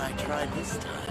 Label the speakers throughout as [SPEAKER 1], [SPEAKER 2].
[SPEAKER 1] I try this time?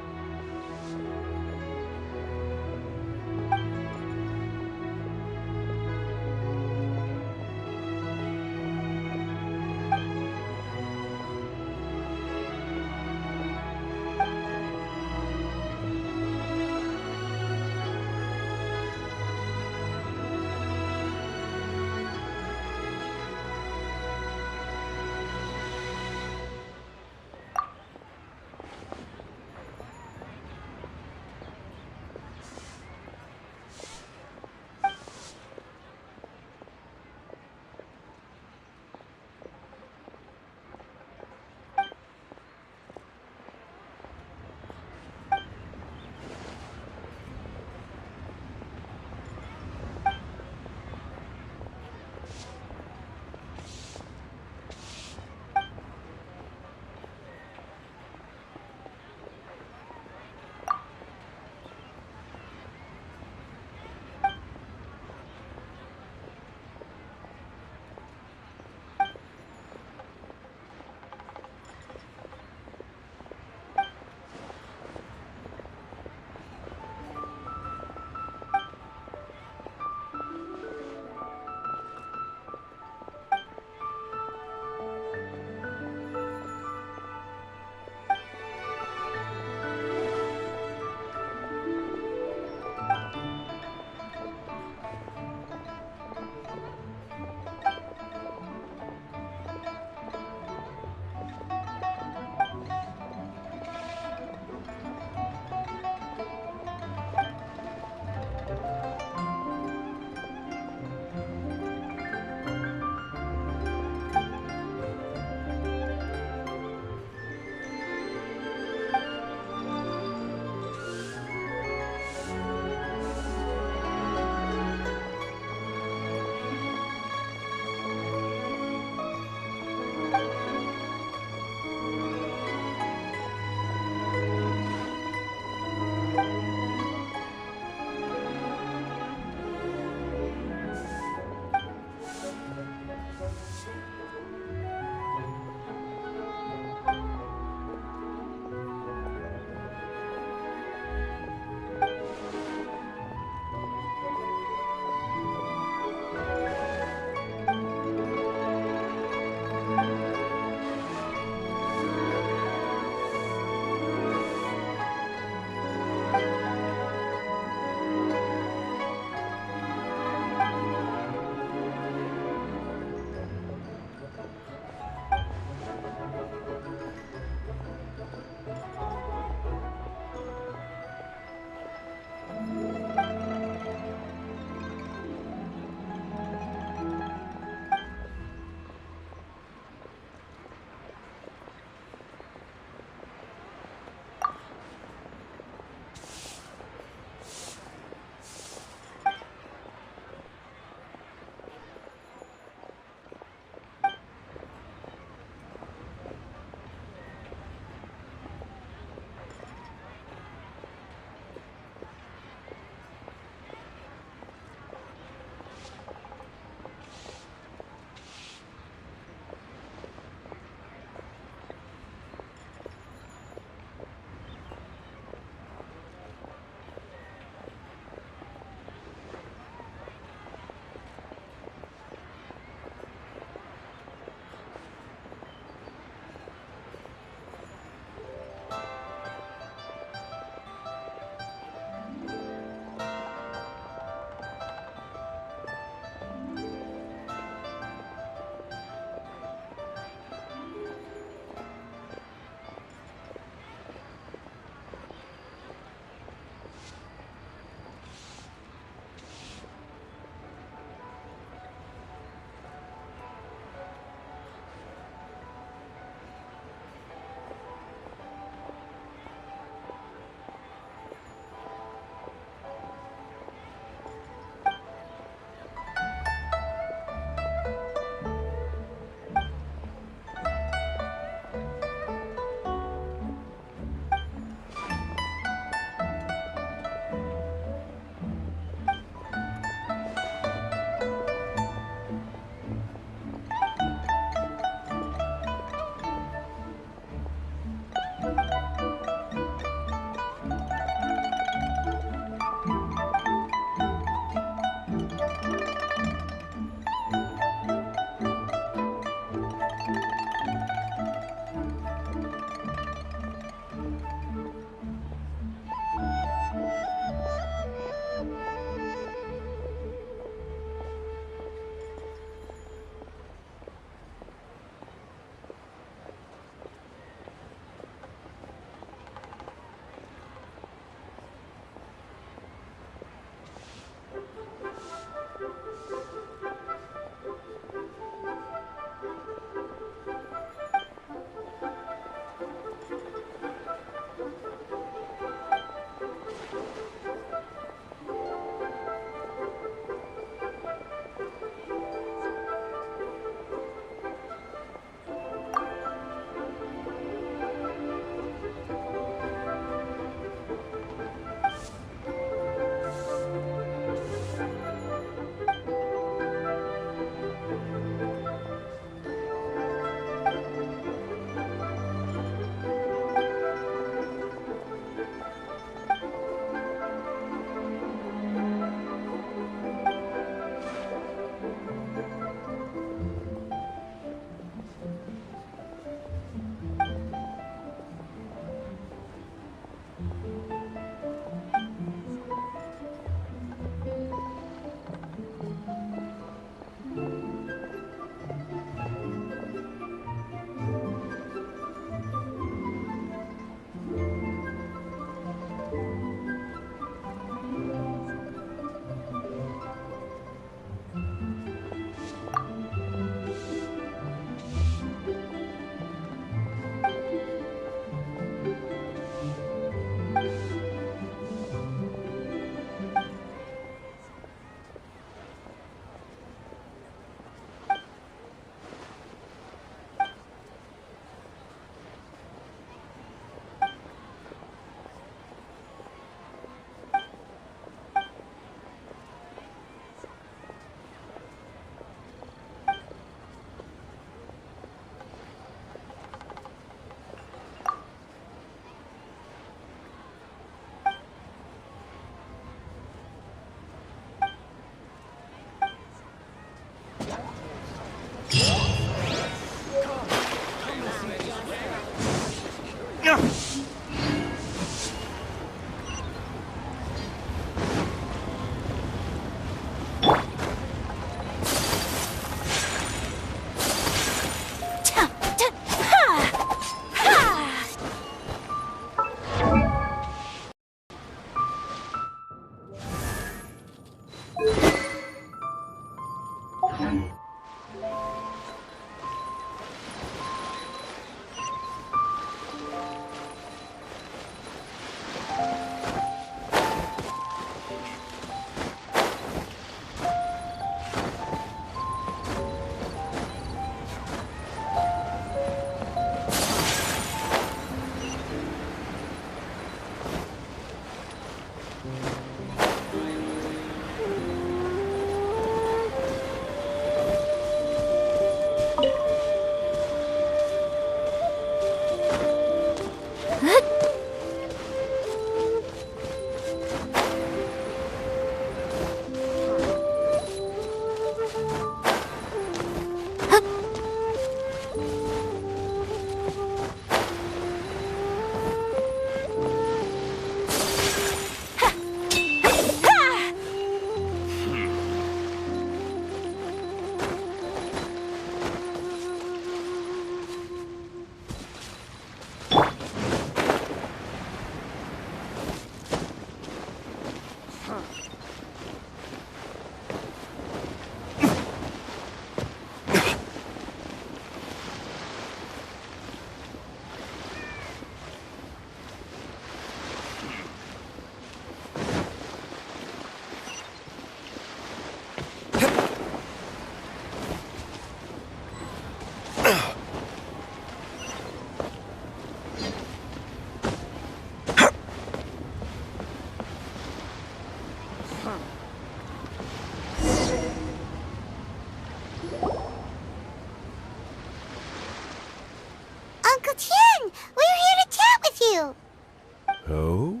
[SPEAKER 1] Oh?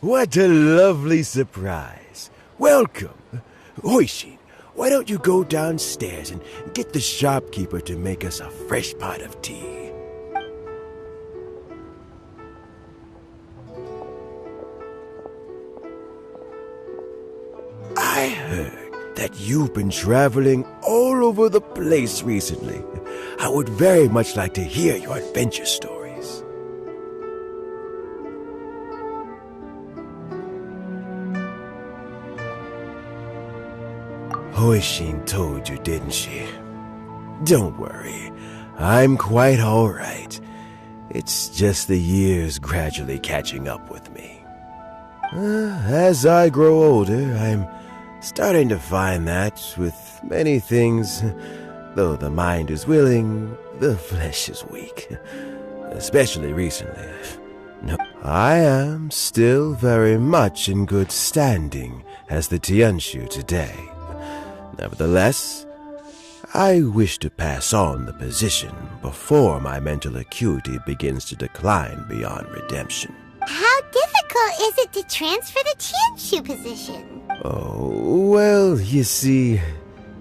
[SPEAKER 1] What a lovely surprise. Welcome. Orchis, why don't you go downstairs and get the shopkeeper to make us a fresh pot of tea? I heard that you've been traveling all over the place recently. I would very much like to hear your adventure stories. Hoishin told you, didn't she? Don't worry, I'm quite all right. It's just the years gradually catching up with me. As I grow older, I'm starting to find that with many things, though the mind is willing, the flesh is weak. Especially recently. No, I am still very much in good standing as the Tianshu today. Nevertheless, I wish to pass on the position before my mental acuity begins to decline beyond redemption.
[SPEAKER 2] How difficult is it to transfer the Tianshu position?
[SPEAKER 1] Oh, well, you see,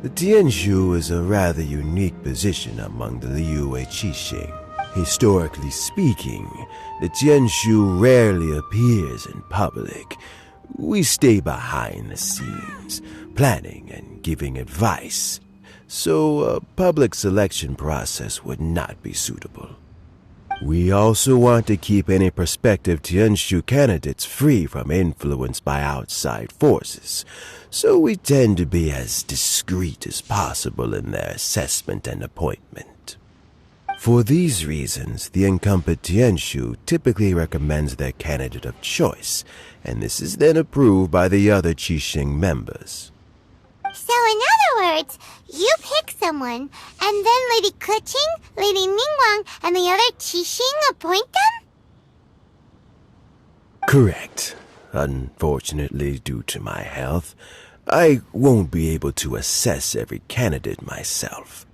[SPEAKER 1] the Tianshu is a rather unique position among the Liyue Qixing. Historically speaking, the Tianshu rarely appears in public. We stay behind the scenes, planning and giving advice, so a public selection process would not be suitable. We also want to keep any prospective Tianshu candidates free from influence by outside forces, so we tend to be as discreet as possible in their assessment and appointment. For these reasons, the incumbent Tianshu typically recommends their candidate of choice, and this is then approved by the other Qixing members.
[SPEAKER 2] So in other words, you pick someone, and then Lady Keqing, Lady Ningguang, and the other Qixing appoint them?
[SPEAKER 1] Correct. Unfortunately, due to my health, I won't be able to assess every candidate myself.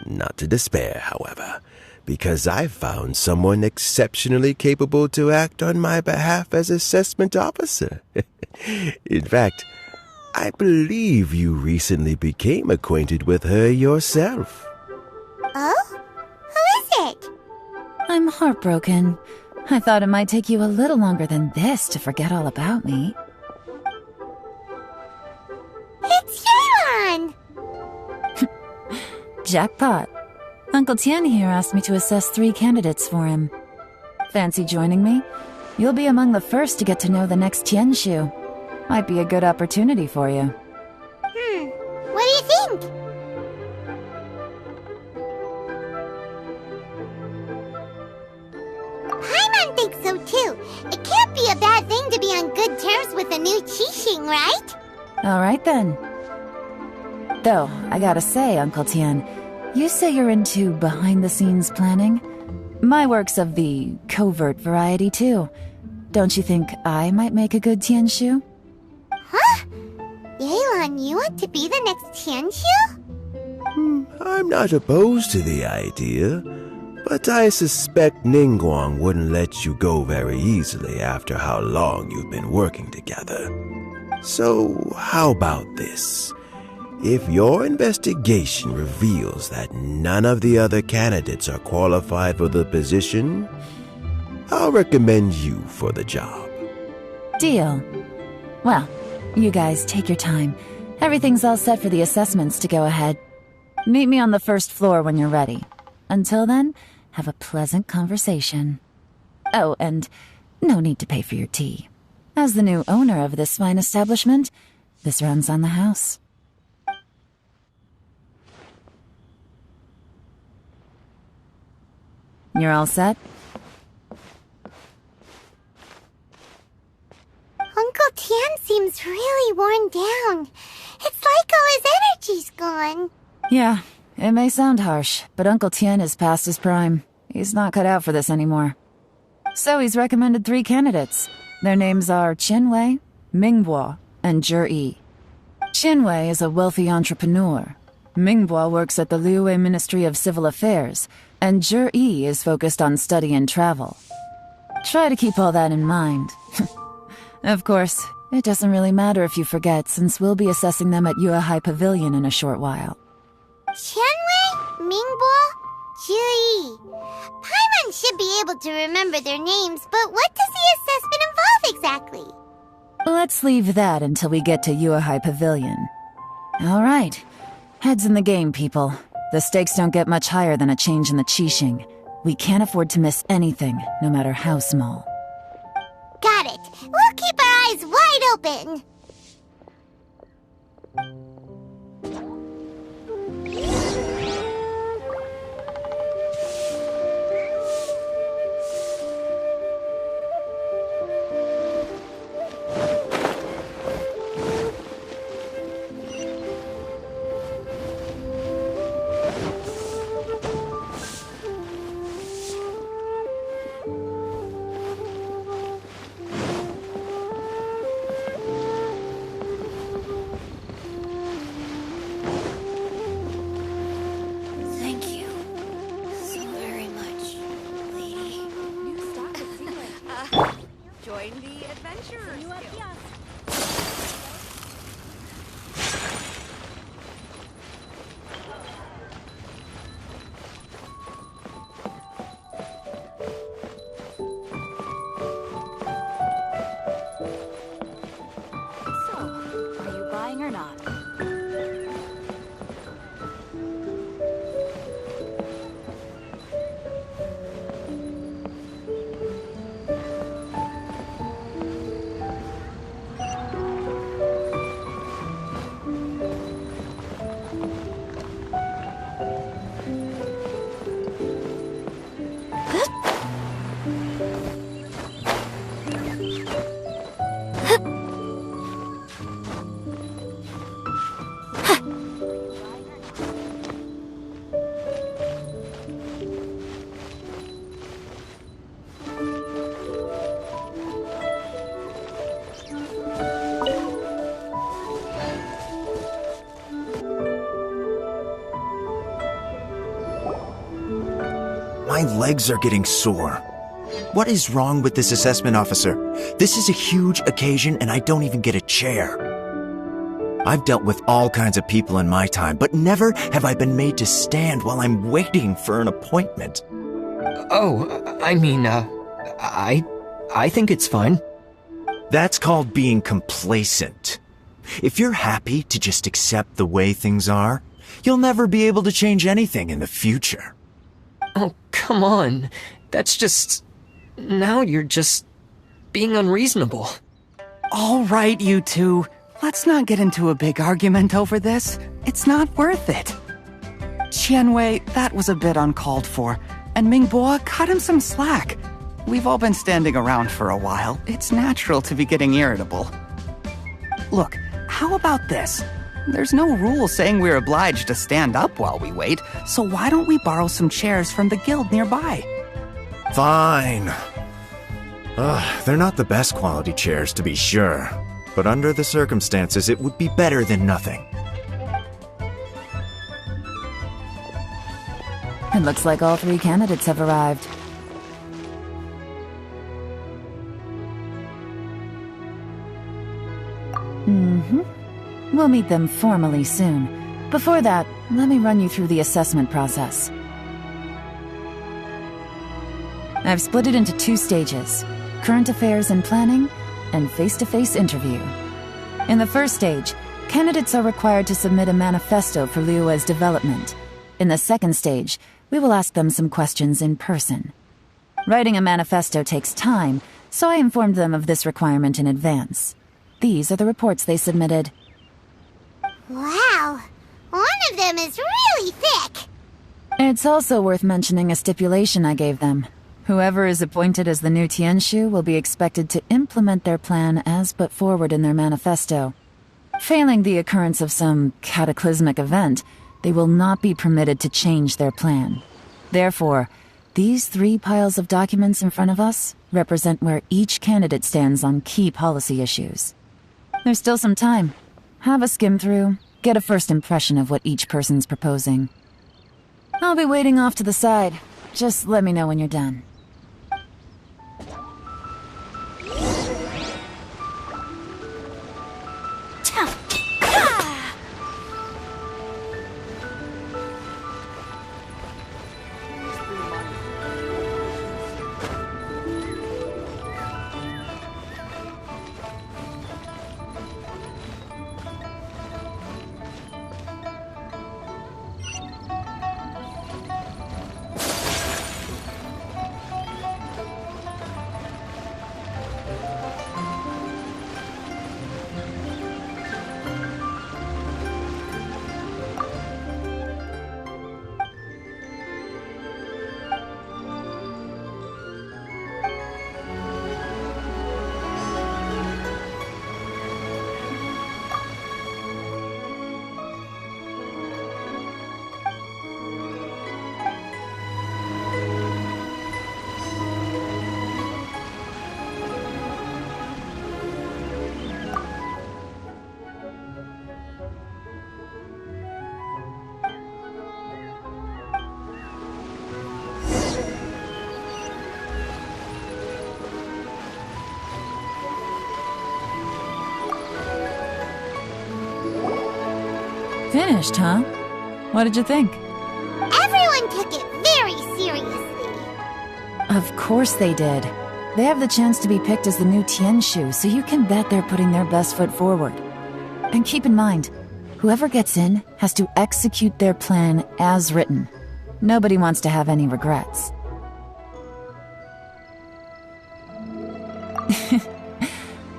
[SPEAKER 1] Not to despair, however, because I found someone exceptionally capable to act on my behalf as assessment officer. In fact, I believe you recently became acquainted with her yourself.
[SPEAKER 2] Oh? Who is it?
[SPEAKER 3] I'm heartbroken. I thought it might take you a little longer than this to forget all about me.
[SPEAKER 2] It's Yelan!
[SPEAKER 3] Jackpot. Uncle Tian here asked me to assess 3 candidates for him. Fancy joining me? You'll be among the first to get to know the next Tianshu. Might be a good opportunity for you.
[SPEAKER 2] What do you think? Paimon thinks so too. It can't be a bad thing to be on good terms with a new Qixing, right?
[SPEAKER 3] Alright then. Though, I gotta say, Uncle Tian, you say you're into behind-the-scenes planning? My work's of the covert variety too. Don't you think I might make a good Tianshu?
[SPEAKER 2] Huh? Yelan, you want to be the next Tianshu?
[SPEAKER 1] I'm not opposed to the idea, but I suspect Ningguang wouldn't let you go very easily after how long you've been working together. So, how about this? If your investigation reveals that none of the other candidates are qualified for the position, I'll recommend you for the job.
[SPEAKER 3] Deal. Well, you guys take your time. Everything's all set for the assessments to go ahead. Meet me on the first floor when you're ready. Until then, have a pleasant conversation. Oh, and no need to pay for your tea. As the new owner of this fine establishment, this runs on the house. You're all set?
[SPEAKER 2] Uncle Tian seems really worn down. It's like all his energy's gone.
[SPEAKER 3] Yeah, it may sound harsh, but Uncle Tian is past his prime. He's not cut out for this anymore. So he's recommended 3 candidates. Their names are Qinwei, Mingbo, and Zhi. Qinwei is a wealthy entrepreneur. Mingbo works at the Liyue Ministry of Civil Affairs, and Zhi is focused on study and travel. Try to keep all that in mind. Of course, it doesn't really matter if you forget, since we'll be assessing them at Yuehai Pavilion in a short while.
[SPEAKER 2] Qianwei, Mingbo, Juyi. Paimon should be able to remember their names, but what does the assessment involve exactly?
[SPEAKER 3] Let's leave that until we get to Yuehai Pavilion. All right. Heads in the game, people. The stakes don't get much higher than a change in the Qixing. We can't afford to miss anything, no matter how small.
[SPEAKER 2] Got it. We'll keep our eyes wide open.
[SPEAKER 4] My legs are getting sore. What is wrong with this assessment officer? This is a huge occasion and I don't even get a chair. I've dealt with all kinds of people in my time, but never have I been made to stand while I'm waiting for an appointment.
[SPEAKER 5] I think it's fine.
[SPEAKER 4] That's called being complacent. If you're happy to just accept the way things are, you'll never be able to change anything in the future.
[SPEAKER 5] Oh, come on. That's just... Now you're just... being unreasonable.
[SPEAKER 6] All right, you two. Let's not get into a big argument over this. It's not worth it. Qianwei, that was a bit uncalled for. And Mingbo, cut him some slack. We've all been standing around for a while. It's natural to be getting irritable. Look, how about this? There's no rule saying we're obliged to stand up while we wait, so why don't we borrow some chairs from the guild nearby?
[SPEAKER 4] Fine. They're not the best quality chairs, to be sure. But under the circumstances, it would be better than nothing.
[SPEAKER 3] It looks like all 3 candidates have arrived. We'll meet them formally soon. Before that, let me run you through the assessment process. I've split it into 2 stages: current affairs and planning, and face-to-face interview. In the first stage, candidates are required to submit a manifesto for Liyue's development. In the second stage, we will ask them some questions in person. Writing a manifesto takes time, so I informed them of this requirement in advance. These are the reports they submitted.
[SPEAKER 2] Wow, one of them is really thick.
[SPEAKER 3] It's also worth mentioning a stipulation I gave them. Whoever is appointed as the new Tianshu will be expected to implement their plan as put forward in their manifesto. Failing the occurrence of some cataclysmic event, they will not be permitted to change their plan. Therefore, these 3 piles of documents in front of us represent where each candidate stands on key policy issues. There's still some time. Have a skim through, get a first impression of what each person's proposing. I'll be waiting off to the side. Just let me know when you're done. Finished, huh? What did you think?
[SPEAKER 2] Everyone took it very seriously.
[SPEAKER 3] Of course they did. They have the chance to be picked as the new Tianshu, so you can bet they're putting their best foot forward. And keep in mind, whoever gets in has to execute their plan as written. Nobody wants to have any regrets.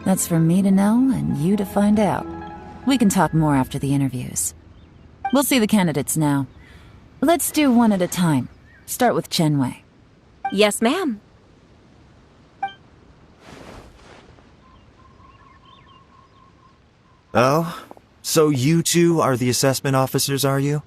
[SPEAKER 3] That's for me to know and you to find out. We can talk more after the interviews. We'll see the candidates now. Let's do one at a time. Start with Chenwei.
[SPEAKER 7] Yes, ma'am.
[SPEAKER 4] Oh? So you two are the assessment officers, are you?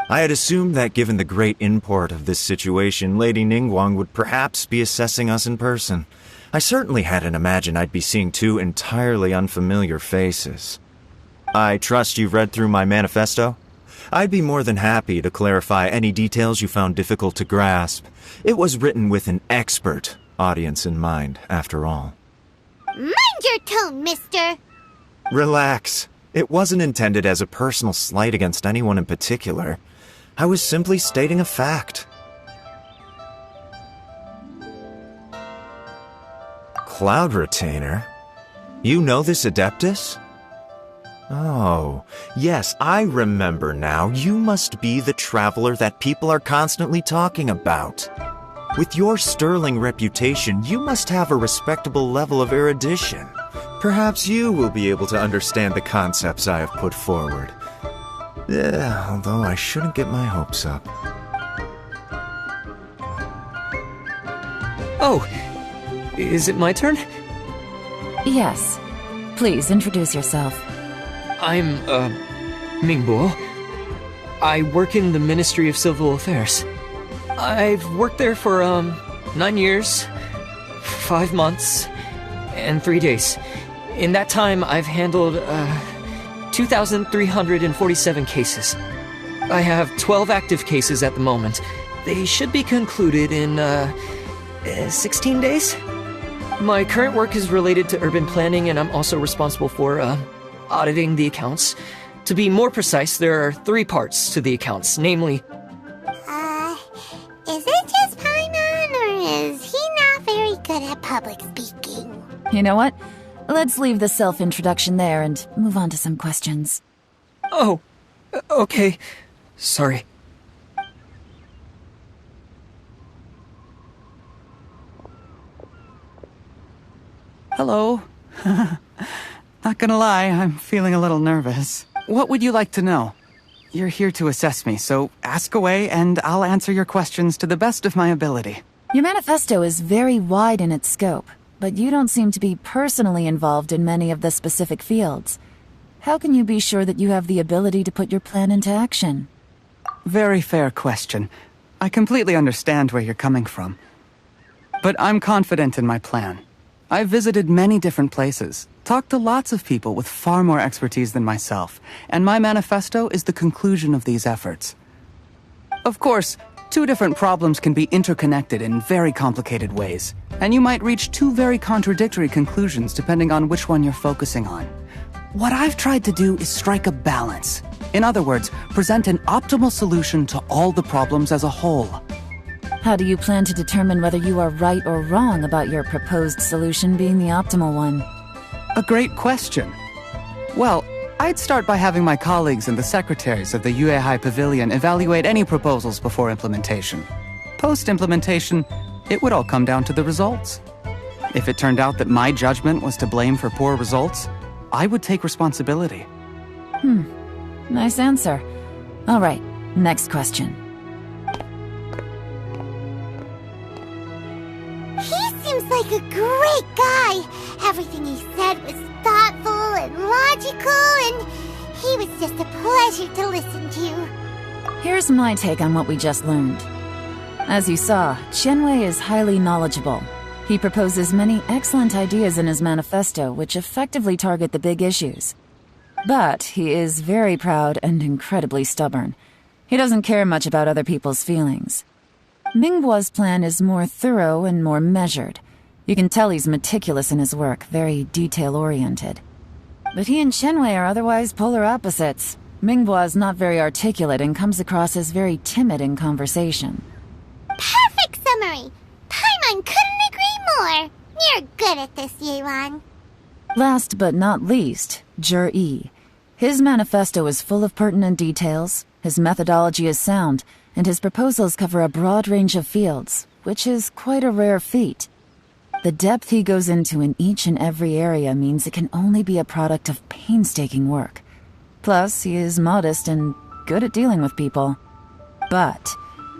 [SPEAKER 4] I had assumed that given the great import of this situation, Lady Ningguang would perhaps be assessing us in person. I certainly hadn't imagined I'd be seeing two entirely unfamiliar faces. I trust you've read through my manifesto? I'd be more than happy to clarify any details you found difficult to grasp. It was written with an expert audience in mind, after all.
[SPEAKER 2] Mind your tone, mister.
[SPEAKER 4] Relax. It wasn't intended as a personal slight against anyone in particular. I was simply stating a fact. Cloud Retainer? You know this Adeptus? Oh, yes, I remember now. You must be the traveler that people are constantly talking about. With your sterling reputation, you must have a respectable level of erudition. Perhaps you will be able to understand the concepts I have put forward. Yeah, although I shouldn't get my hopes up.
[SPEAKER 5] Oh, is it my turn?
[SPEAKER 3] Yes. Please introduce yourself.
[SPEAKER 5] I'm, Mingbo. I work in the Ministry of Civil Affairs. I've worked there for, 9 years, 5 months, and 3 days. In that time, I've handled, 2,347 cases. I have 12 active cases at the moment. They should be concluded in, 16 days? My current work is related to urban planning, and I'm also responsible for, auditing the accounts. To be more precise, there are 3 parts to the accounts, namely...
[SPEAKER 2] Is it just Paimon, or is he not very good at public speaking?
[SPEAKER 3] You know what? Let's leave the self-introduction there and move on to some questions.
[SPEAKER 5] Oh, okay. Sorry.
[SPEAKER 6] Hello. Not gonna lie, I'm feeling a little nervous. What would you like to know? You're here to assess me, so ask away and I'll answer your questions to the best of my ability.
[SPEAKER 3] Your manifesto is very wide in its scope, but you don't seem to be personally involved in many of the specific fields. How can you be sure that you have the ability to put your plan into action?
[SPEAKER 6] Very fair question. I completely understand where you're coming from. But I'm confident in my plan. I've visited many different places, talked to lots of people with far more expertise than myself, and my manifesto is the conclusion of these efforts. Of course, 2 different problems can be interconnected in very complicated ways, and you might reach 2 very contradictory conclusions depending on which one you're focusing on. What I've tried to do is strike a balance. In other words, present an optimal solution to all the problems as a whole.
[SPEAKER 3] How do you plan to determine whether you are right or wrong about your proposed solution being the optimal one?
[SPEAKER 6] A great question. Well, I'd start by having my colleagues and the secretaries of the Yuehai Pavilion evaluate any proposals before implementation. Post-implementation, it would all come down to the results. If it turned out that my judgment was to blame for poor results, I would take responsibility.
[SPEAKER 3] Nice answer. All right, next question.
[SPEAKER 2] He seems like a great guy. Everything he said was thoughtful and logical, and he was just a pleasure to listen to.
[SPEAKER 3] Here's my take on what we just learned. As you saw, Chenwei is highly knowledgeable. He proposes many excellent ideas in his manifesto which effectively target the big issues. But he is very proud and incredibly stubborn. He doesn't care much about other people's feelings. Mingbo's plan is more thorough and more measured. You can tell he's meticulous in his work, very detail-oriented. But he and Shenwei are otherwise polar opposites. Minghua is not very articulate and comes across as very timid in conversation.
[SPEAKER 2] Perfect summary! Paimon couldn't agree more! You're good at this, Yuan.
[SPEAKER 3] Last but not least, Jur-E. His manifesto is full of pertinent details, his methodology is sound, and his proposals cover a broad range of fields, which is quite a rare feat. The depth he goes into in each and every area means it can only be a product of painstaking work. Plus, he is modest and good at dealing with people. But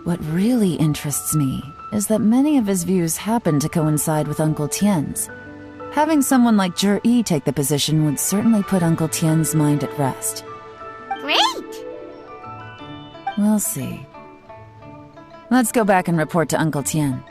[SPEAKER 3] what really interests me is that many of his views happen to coincide with Uncle Tien's. Having someone like Jur-E take the position would certainly put Uncle Tien's mind at rest.
[SPEAKER 2] Great!
[SPEAKER 3] We'll see. Let's go back and report to Uncle Tien.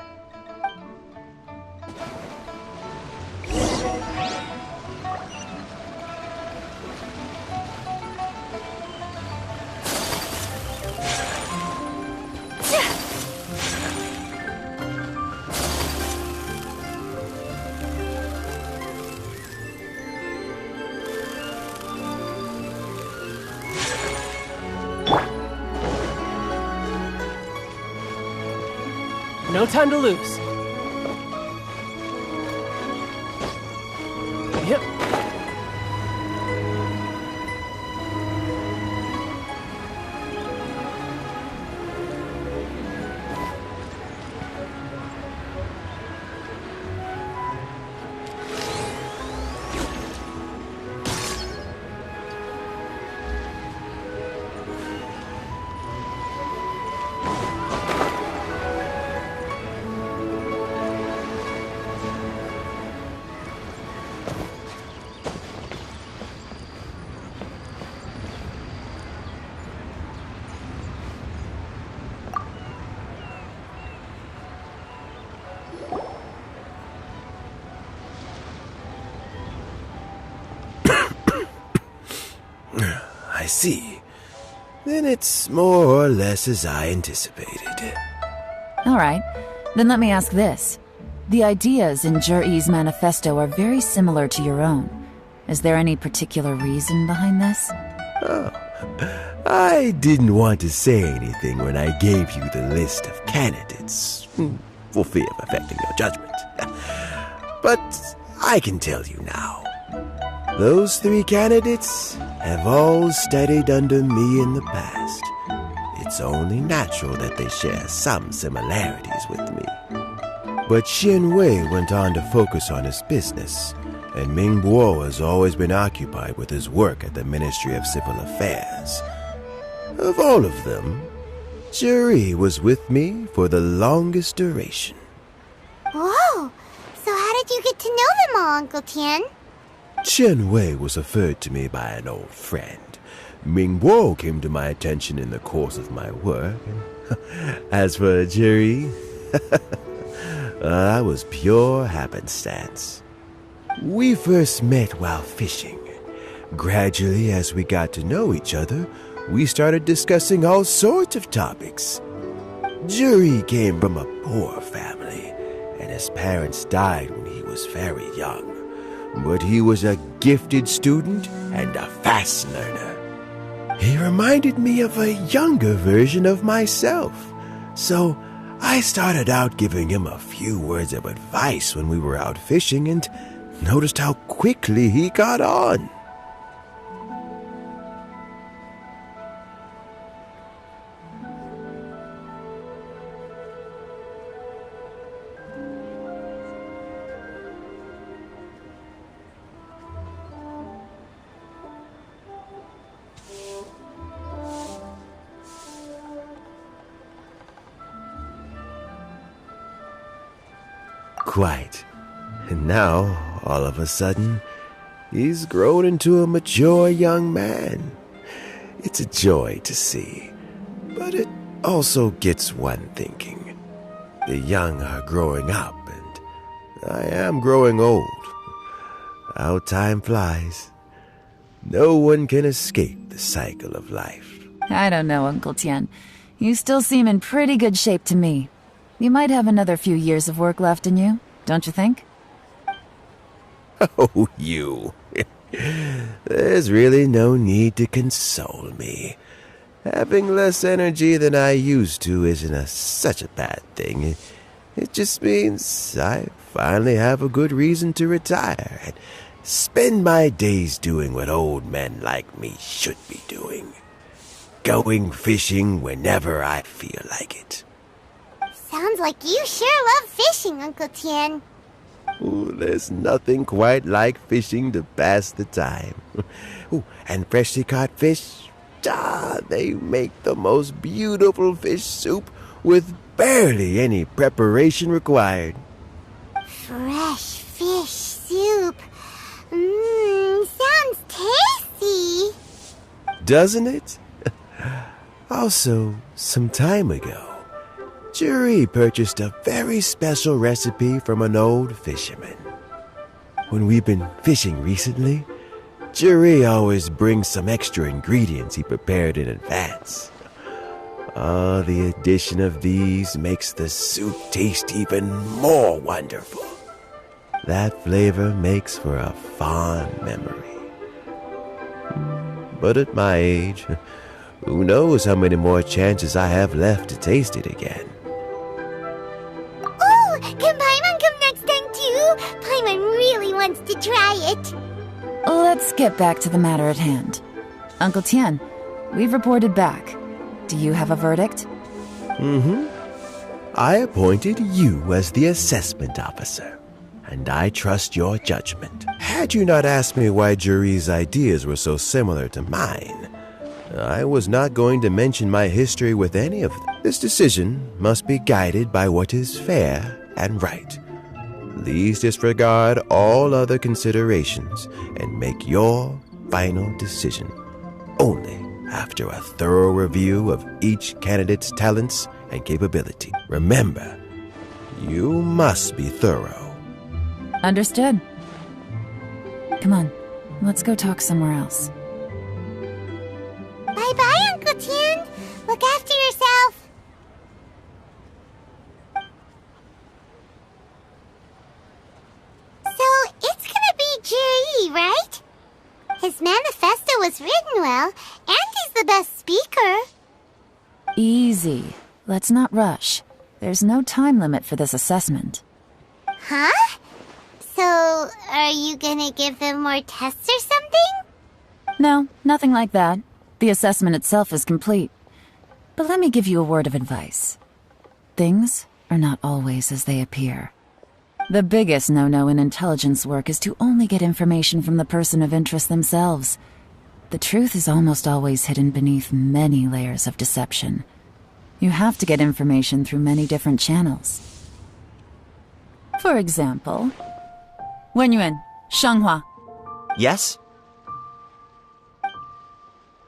[SPEAKER 7] No time to lose. Yep.
[SPEAKER 1] I see. Then it's more or less as I anticipated.
[SPEAKER 3] Alright, then let me ask this. The ideas in Jur-E's manifesto are very similar to your own. Is there any particular reason behind this?
[SPEAKER 1] Oh, I didn't want to say anything when I gave you the list of candidates, for fear of affecting your judgment. But I can tell you now. Those 3 candidates have all studied under me in the past. It's only natural that they share some similarities with me. But Shenwei went on to focus on his business, and Mingbo has always been occupied with his work at the Ministry of Civil Affairs. Of all of them, Juri was with me for the longest duration.
[SPEAKER 2] Whoa! So how did you get to know them all, Uncle Tien?
[SPEAKER 1] Shenwei was referred to me by an old friend. Mingbo came to my attention in the course of my work. As for Juri, that was pure happenstance. We first met while fishing. Gradually, as we got to know each other, we started discussing all sorts of topics. Juri came from a poor family, and his parents died when he was very young. But he was a gifted student and a fast learner. He reminded me of a younger version of myself, so I started out giving him a few words of advice when we were out fishing and noticed how quickly he got on. Quite. And now, all of a sudden, he's grown into a mature young man. It's a joy to see, but it also gets one thinking. The young are growing up, and I am growing old. How time flies. No one can escape the cycle of life.
[SPEAKER 3] I don't know, Uncle Tien. You still seem in pretty good shape to me. You might have another few years of work left in you, don't you think?
[SPEAKER 1] Oh, you. There's really no need to console me. Having less energy than I used to isn't such a bad thing. It just means I finally have a good reason to retire and spend my days doing what old men like me should be doing. Going fishing whenever I feel like it.
[SPEAKER 2] Sounds like you sure love fishing, Uncle Tien.
[SPEAKER 1] Ooh, there's nothing quite like fishing to pass the time. Ooh, and freshly caught fish, they make the most beautiful fish soup with barely any preparation required.
[SPEAKER 2] Fresh fish soup. Sounds tasty.
[SPEAKER 1] Doesn't it? Also, some time ago, Juri purchased a very special recipe from an old fisherman. When we've been fishing recently, Juri always brings some extra ingredients he prepared in advance. The addition of these makes the soup taste even more wonderful. That flavor makes for a fond memory. But at my age, who knows how many more chances I have left to taste it again.
[SPEAKER 2] Oh, can Paimon come next time too? Paimon really wants to try it.
[SPEAKER 3] Let's get back to the matter at hand. Uncle Tien, we've reported back. Do you have a verdict?
[SPEAKER 1] I appointed you as the assessment officer, and I trust your judgment. Had you not asked me why Juri's ideas were so similar to mine, I was not going to mention my history with any of them. This decision must be guided by what is fair and right. Please disregard all other considerations and make your final decision only after a thorough review of each candidate's talents and capability. Remember, you must be thorough.
[SPEAKER 3] Understood. Come on, let's go talk somewhere else.
[SPEAKER 2] Bye-bye, Uncle Tien. Look after yourself. So, it's gonna be Jiri, right? His manifesto was written well, and he's the best speaker.
[SPEAKER 3] Easy. Let's not rush. There's no time limit for this assessment.
[SPEAKER 2] Huh? So, are you gonna give them more tests or something?
[SPEAKER 3] No, nothing like that. The assessment itself is complete. But let me give you a word of advice. Things are not always as they appear. The biggest no-no in intelligence work is to only get information from the person of interest themselves. The truth is almost always hidden beneath many layers of deception. You have to get information through many different channels. For example, Wenyuan, Shanghua.
[SPEAKER 4] Yes?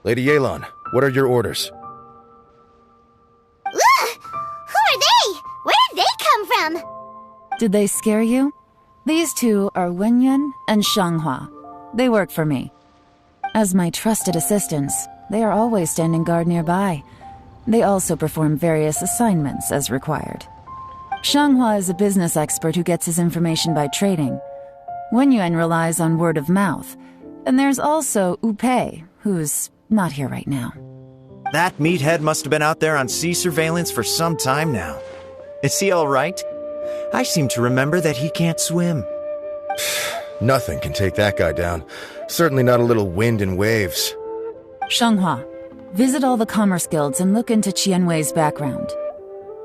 [SPEAKER 8] Lady Yelan, what are your orders?
[SPEAKER 2] Ugh! Who are they? Where did they come from?
[SPEAKER 3] Did they scare you? These two are Wenyuan and Shanghua. They work for me. As my trusted assistants, they are always standing guard nearby. They also perform various assignments as required. Shanghua is a business expert who gets his information by trading. Wenyuan relies on word of mouth. And there's also Upei, who's not here right now.
[SPEAKER 4] That meathead must have been out there on sea surveillance for some time now. Is he all right? I seem to remember that he can't swim.
[SPEAKER 8] Nothing can take that guy down. Certainly not a little wind and waves.
[SPEAKER 3] Shanghua, visit all the commerce guilds and look into Qianwei's background.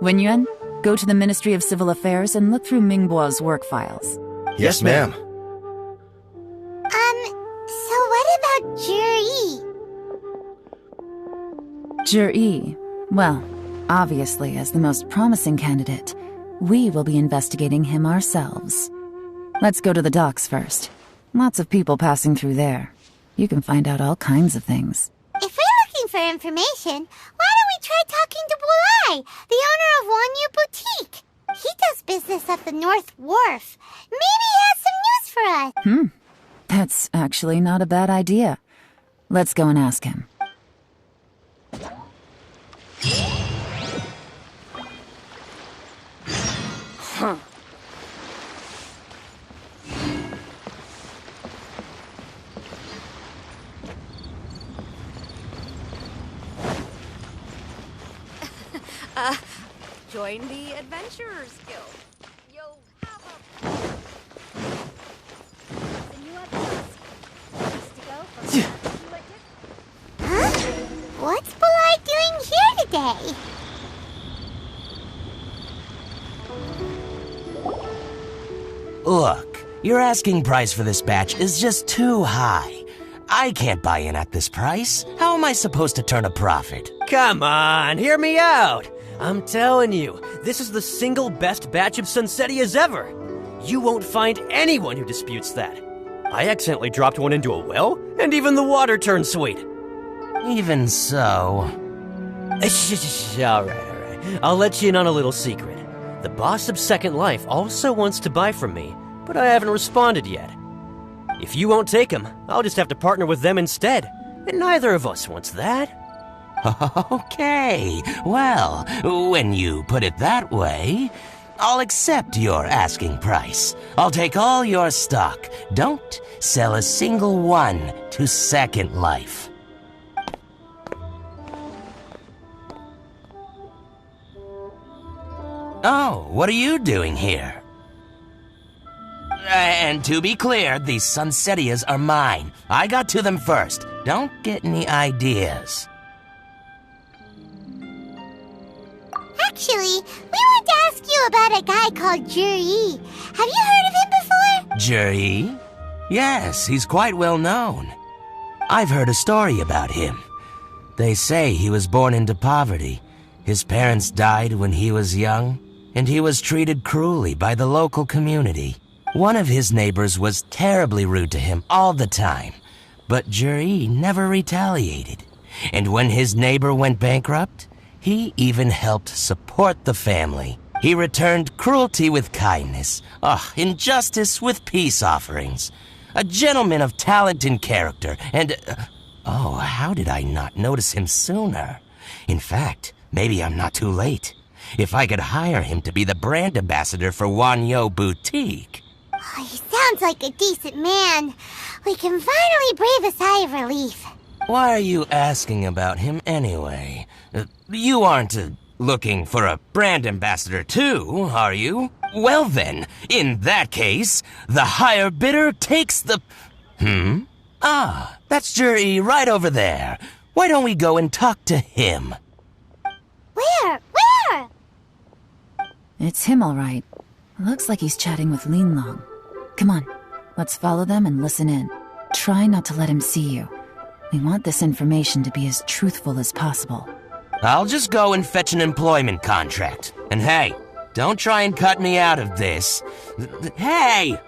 [SPEAKER 3] Wenyuan, go to the Ministry of Civil Affairs and look through Mingbo's work files.
[SPEAKER 8] Yes, ma'am.
[SPEAKER 2] So what about Juri?
[SPEAKER 3] Juri, well, obviously as the most promising candidate, we will be investigating him ourselves. Let's go to the docks first. Lots of people passing through there. You can find out all kinds of things.
[SPEAKER 2] If we're looking for information, why don't we try talking to Bulai, the owner of Wanyu Boutique? He does business at the North Wharf. Maybe he has some news for us.
[SPEAKER 3] That's actually not a bad idea. Let's go and ask him.
[SPEAKER 9] join the Adventurers Guild. You'll have a new episodes. Just to go from there to what
[SPEAKER 2] Huh? What's Bulai doing here today?
[SPEAKER 10] Look, your asking price for this batch is just too high. I can't buy in at this price. How am I supposed to turn a profit?
[SPEAKER 7] Come on, hear me out. I'm telling you, this is the single best batch of Sunsetias ever. You won't find anyone who disputes that. I accidentally dropped one into a well, and even the water turned sweet.
[SPEAKER 10] Even so...
[SPEAKER 7] All right. I'll let you in on a little secret. The boss of Second Life also wants to buy from me, but I haven't responded yet. If you won't take him, I'll just have to partner with them instead, and neither of us wants that.
[SPEAKER 10] Okay, well, when you put it that way, I'll accept your asking price. I'll take all your stock. Don't sell a single one to Second Life. Oh, what are you doing here? And to be clear, these Sunsetias are mine. I got to them first. Don't get any ideas.
[SPEAKER 2] Actually, we want to ask you about a guy called Juri. Have you heard of him before?
[SPEAKER 10] Juri? Yes, he's quite well known. I've heard a story about him. They say he was born into poverty. His parents died when he was young, and he was treated cruelly by the local community. One of his neighbors was terribly rude to him all the time, but Juri never retaliated. And when his neighbor went bankrupt, he even helped support the family. He returned cruelty with kindness, injustice with peace offerings. A gentleman of talent and character, and... how did I not notice him sooner? In fact, maybe I'm not too late. If I could hire him to be the brand ambassador for Wanyo Boutique...
[SPEAKER 2] Oh, he sounds like a decent man. We can finally breathe a sigh of relief.
[SPEAKER 10] Why are you asking about him anyway? You aren't looking for a brand ambassador too, are you? Well then, in that case, the higher bidder takes the... that's Juri right over there. Why don't we go and talk to him?
[SPEAKER 2] Where?
[SPEAKER 3] It's him, all right. Looks like he's chatting with Linlong. Come on, let's follow them and listen in. Try not to let him see you. We want this information to be as truthful as possible.
[SPEAKER 10] I'll just go and fetch an employment contract. And hey, don't try and cut me out of this. Hey!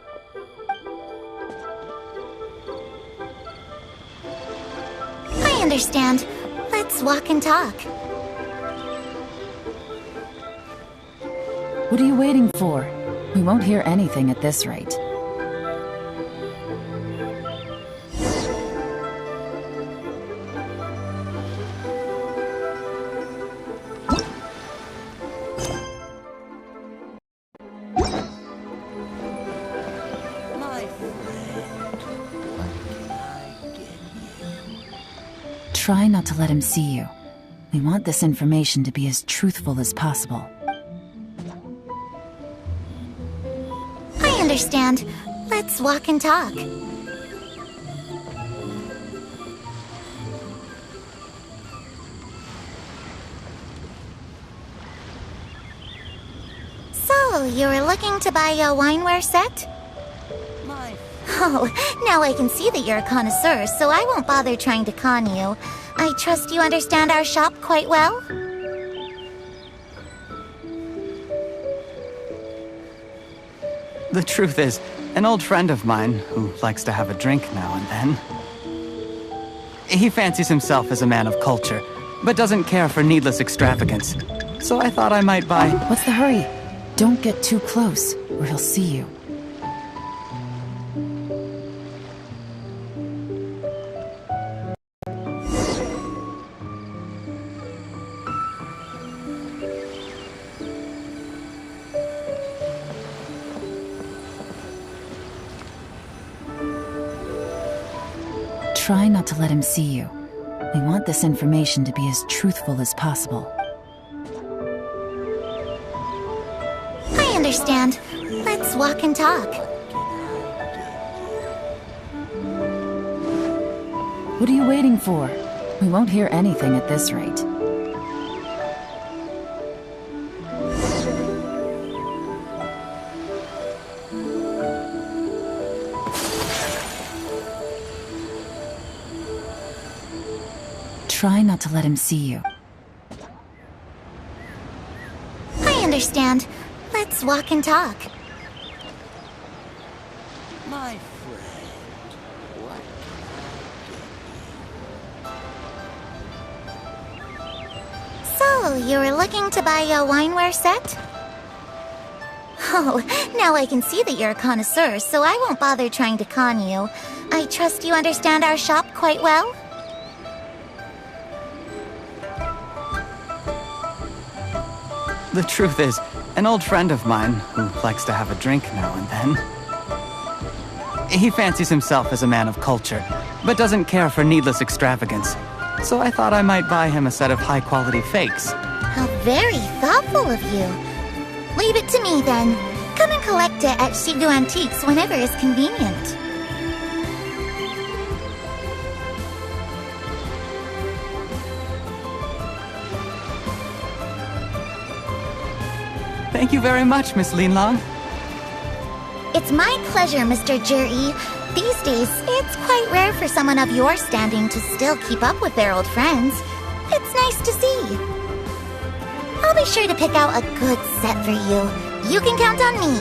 [SPEAKER 2] I understand. Let's walk and talk.
[SPEAKER 3] What are you waiting for? We won't hear anything at this rate. Try not to let him see you. We want this information to be as truthful as possible.
[SPEAKER 2] I understand. Let's walk and talk. So, you were looking to buy a wineware set? Oh, now I can see that you're a connoisseur, so I won't bother trying to con you. I trust you understand our shop quite well?
[SPEAKER 6] The truth is, an old friend of mine, who likes to have a drink now and then, he fancies himself as a man of culture, but doesn't care for needless extravagance. So I thought I might buy...
[SPEAKER 3] What's the hurry? Don't get too close, or he'll see you. Try not to let him see you. We want this information to be as truthful as possible.
[SPEAKER 2] understand. Let's walk and talk.
[SPEAKER 3] What are you waiting for? We won't hear anything at this rate. Try not to let him see you.
[SPEAKER 2] I understand. Let's walk and talk.
[SPEAKER 10] My friend, what?
[SPEAKER 2] So, you were looking to buy a wineware set? Oh, now I can see that you're a connoisseur, so I won't bother trying to con you. I trust you understand our shop quite well?
[SPEAKER 6] The truth is, an old friend of mine, who likes to have a drink now and then, he fancies himself as a man of culture, but doesn't care for needless extravagance. So I thought I might buy him a set of high-quality fakes.
[SPEAKER 2] How very thoughtful of you. Leave it to me, then. Come and collect it at Shigu Antiques whenever is convenient.
[SPEAKER 6] Thank you very much, Miss Linlong.
[SPEAKER 2] It's my pleasure, Mr. Juri. These days, it's quite rare for someone of your standing to still keep up with their old friends. It's nice to see. I'll be sure to pick out a good set for you. You can count on me.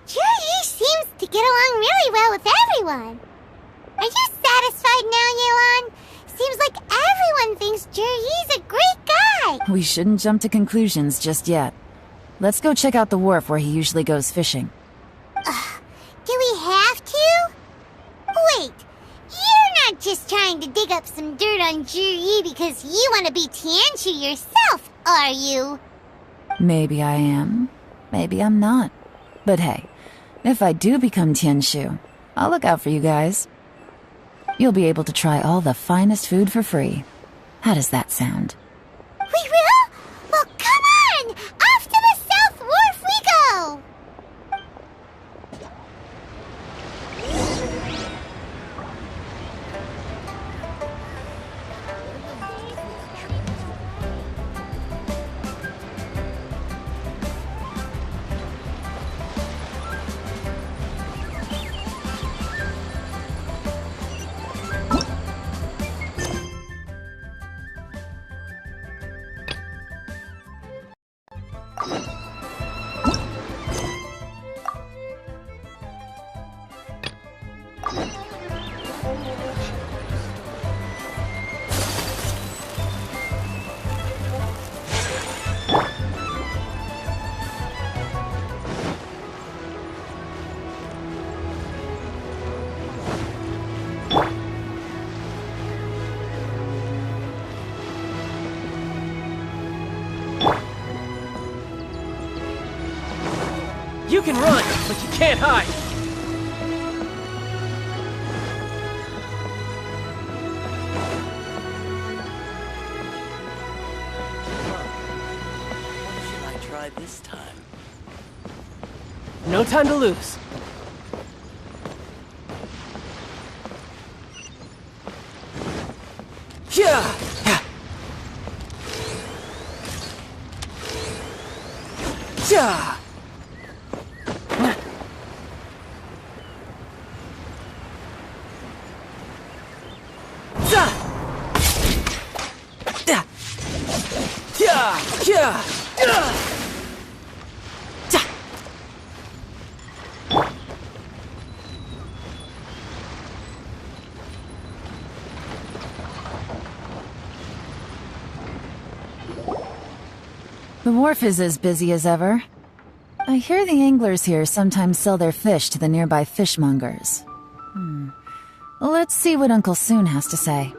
[SPEAKER 9] Juri seems to get along really well with everyone. Are you satisfied now, Yelan? Seems like everyone thinks Juri's a great guy.
[SPEAKER 3] We shouldn't jump to conclusions just yet. Let's go check out the wharf where he usually goes fishing.
[SPEAKER 9] Do we have to? Wait, you're not just trying to dig up some dirt on Juri because you want to be Tianshu yourself, are you?
[SPEAKER 3] Maybe I am. Maybe I'm not. But hey, if I do become Tianshu, I'll look out for you guys. You'll be able to try all the finest food for free. How does that sound?
[SPEAKER 9] We will? Well, come on! Off to the South Wharf we go!
[SPEAKER 5] You can run, but you can't hide.
[SPEAKER 10] What should I try this time?
[SPEAKER 5] No time to lose. Yeah! Yeah!
[SPEAKER 3] The wharf is as busy as ever. I hear the anglers here sometimes sell their fish to the nearby fishmongers. Let's see what Uncle Soon has to say.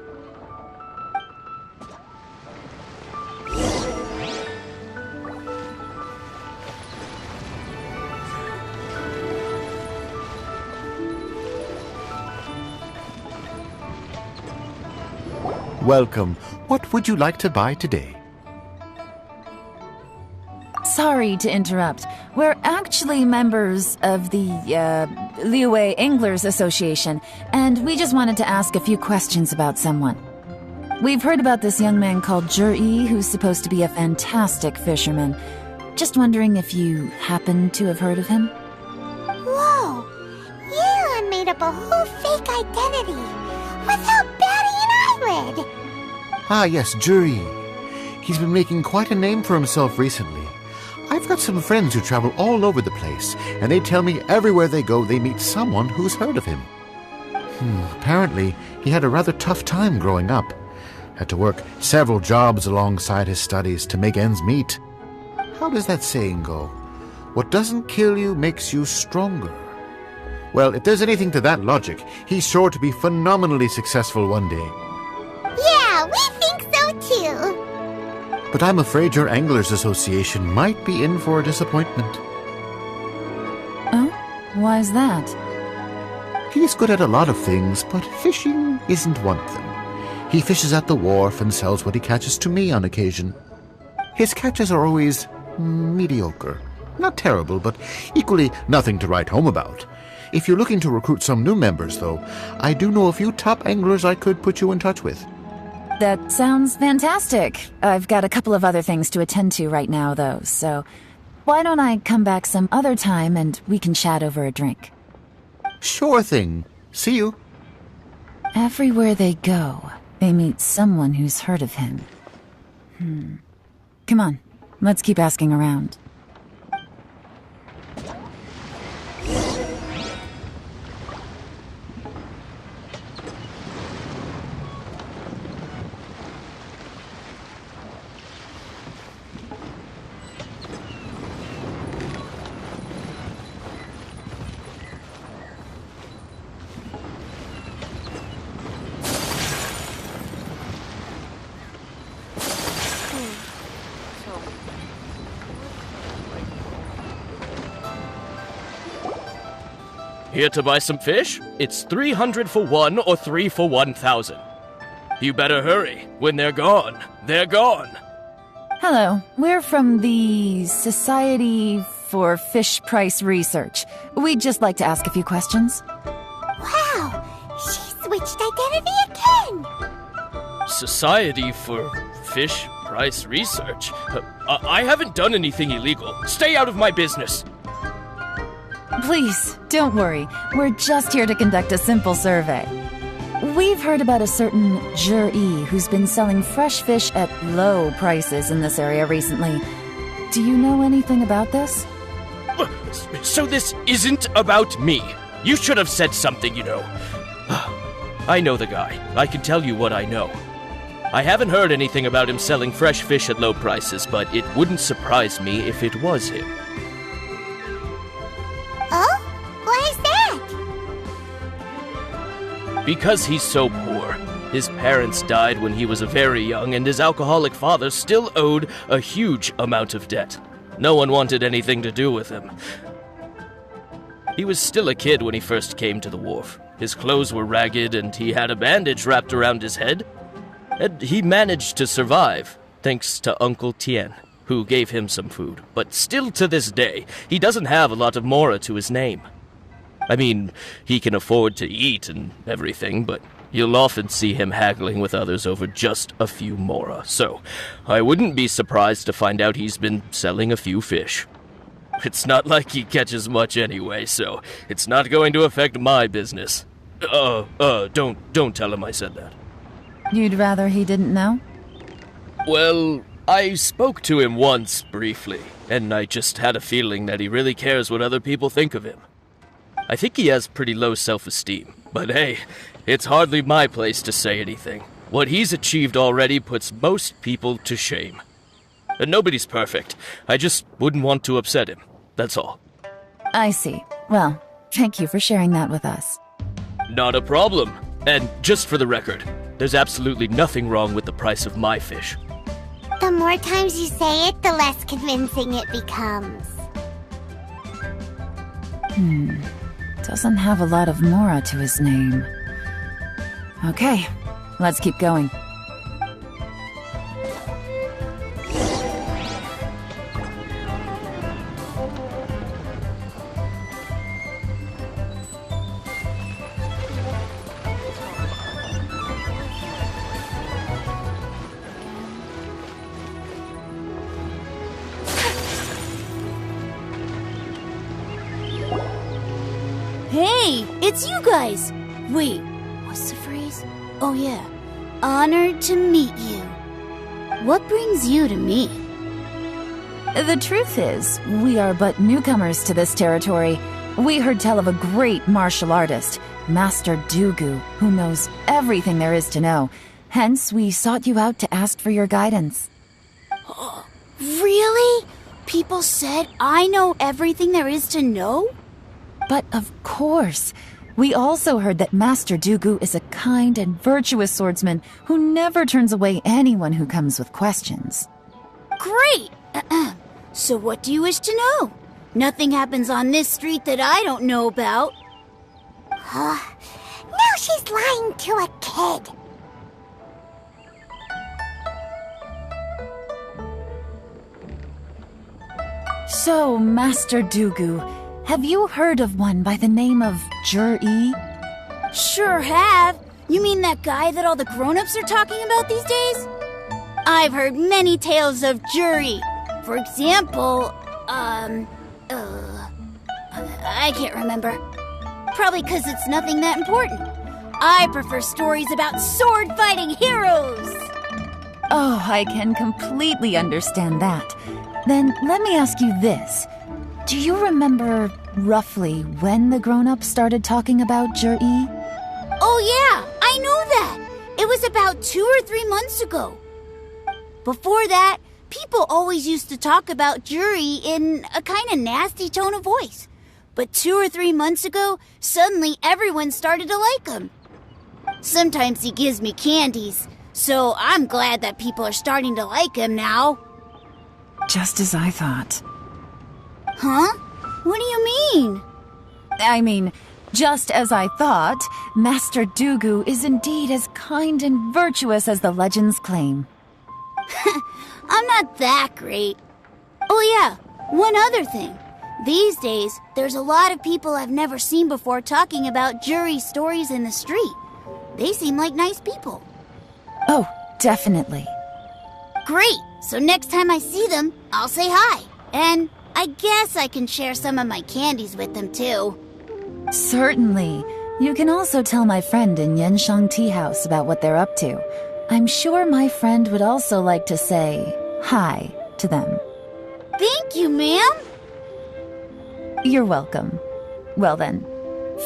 [SPEAKER 11] Welcome. What would you like to buy today?
[SPEAKER 3] Sorry to interrupt. We're actually members of the, Liyue Anglers Association, and we just wanted to ask a few questions about someone. We've heard about this young man called Zhi, who's supposed to be a fantastic fisherman. Just wondering if you happen to have heard of him?
[SPEAKER 9] Whoa! Yelan made up a whole fake identity without batting an eyelid!
[SPEAKER 11] Ah, yes, Zhi. He's been making quite a name for himself recently. I've got some friends who travel all over the place, and they tell me everywhere they go they meet someone who's heard of him. Apparently, he had a rather tough time growing up. Had to work several jobs alongside his studies to make ends meet. How does that saying go? What doesn't kill you makes you stronger. Well, if there's anything to that logic, he's sure to be phenomenally successful one day.
[SPEAKER 9] Yeah, we think so too!
[SPEAKER 11] But I'm afraid your Anglers Association might be in for a disappointment.
[SPEAKER 3] Oh? Why's that?
[SPEAKER 11] He's good at a lot of things, but fishing isn't one of them. He fishes at the wharf and sells what he catches to me on occasion. His catches are always mediocre. Not terrible, but equally nothing to write home about. If you're looking to recruit some new members, though, I do know a few top anglers I could put you in touch with.
[SPEAKER 3] That sounds fantastic. I've got a couple of other things to attend to right now, though, so why don't I come back some other time and we can chat over a drink?
[SPEAKER 11] Sure thing. See you.
[SPEAKER 3] Everywhere they go, they meet someone who's heard of him. Come on, let's keep asking around.
[SPEAKER 12] Here to buy some fish? It's 300 for one or 3 for 1,000. You better hurry. When they're gone, they're gone.
[SPEAKER 3] Hello, we're from the Society for Fish Price Research. We'd just like to ask a few questions.
[SPEAKER 9] Wow! She switched identity again!
[SPEAKER 12] Society for Fish Price Research? I haven't done anything illegal. Stay out of my business.
[SPEAKER 3] Please, don't worry. We're just here to conduct a simple survey. We've heard about a certain Zhi who's been selling fresh fish at low prices in this area recently. Do you know anything about this?
[SPEAKER 12] So this isn't about me. You should have said something, you know. I know the guy. I can tell you what I know. I haven't heard anything about him selling fresh fish at low prices, but it wouldn't surprise me if it was him.
[SPEAKER 9] Oh? Why is that?
[SPEAKER 12] Because he's so poor. His parents died when he was very young, and his alcoholic father still owed a huge amount of debt. No one wanted anything to do with him. He was still a kid when he first came to the wharf. His clothes were ragged, and he had a bandage wrapped around his head. And he managed to survive, thanks to Uncle Tien, who gave him some food. But still to this day, he doesn't have a lot of mora to his name. I mean, he can afford to eat and everything, but you'll often see him haggling with others over just a few mora. So, I wouldn't be surprised to find out he's been selling a few fish. It's not like he catches much anyway, so it's not going to affect my business. Don't tell him I said that.
[SPEAKER 3] You'd rather he didn't know?
[SPEAKER 12] Well, I spoke to him once, briefly, and I just had a feeling that he really cares what other people think of him. I think he has pretty low self-esteem, but hey, it's hardly my place to say anything. What he's achieved already puts most people to shame. And nobody's perfect. I just wouldn't want to upset him, that's all.
[SPEAKER 3] I see. Well, thank you for sharing that with us.
[SPEAKER 12] Not a problem. And just for the record, there's absolutely nothing wrong with the price of my fish.
[SPEAKER 9] The more times you say it, the less convincing it becomes.
[SPEAKER 3] Doesn't have a lot of mora to his name. Okay, let's keep going.
[SPEAKER 13] Hey, it's you guys! Wait, what's the phrase? Oh yeah, honored to meet you. What brings you to me?
[SPEAKER 3] The truth is, we are but newcomers to this territory. We heard tell of a great martial artist, Master Dugu, who knows everything there is to know. Hence, we sought you out to ask for your guidance.
[SPEAKER 13] Really? People said I know everything there is to know?
[SPEAKER 3] But of course. We also heard that Master Dugu is a kind and virtuous swordsman who never turns away anyone who comes with questions.
[SPEAKER 13] Great! So what do you wish to know? Nothing happens on this street that I don't know about.
[SPEAKER 9] Now she's lying to a kid.
[SPEAKER 3] So, Master Dugu, have you heard of one by the name of Jur-E?
[SPEAKER 13] Sure have. You mean that guy that all the grown-ups are talking about these days? I've heard many tales of Juri. For example, I can't remember. Probably because it's nothing that important. I prefer stories about sword-fighting heroes.
[SPEAKER 3] Oh, I can completely understand that. Then let me ask you this. Do you remember roughly when the grown-ups started talking about Jur-E?
[SPEAKER 13] Oh yeah, I know that. It was about 2 or 3 months ago. Before that, people always used to talk about Juri in a kind of nasty tone of voice. But 2 or 3 months ago, suddenly everyone started to like him. Sometimes he gives me candies, so I'm glad that people are starting to like him now.
[SPEAKER 3] Just as I thought.
[SPEAKER 13] Huh? What do you mean?
[SPEAKER 3] I mean, just as I thought, Master Dugu is indeed as kind and virtuous as the legends claim.
[SPEAKER 13] I'm not that great. Oh yeah, one other thing. These days, there's a lot of people I've never seen before talking about Juri stories in the street. They seem like nice people.
[SPEAKER 3] Oh, definitely.
[SPEAKER 13] Great! So next time I see them, I'll say hi. And I guess I can share some of my candies with them too.
[SPEAKER 3] Certainly. You can also tell my friend in Yenshang Tea House about what they're up to. I'm sure my friend would also like to say hi to them.
[SPEAKER 13] Thank you, ma'am.
[SPEAKER 3] You're welcome. Well then,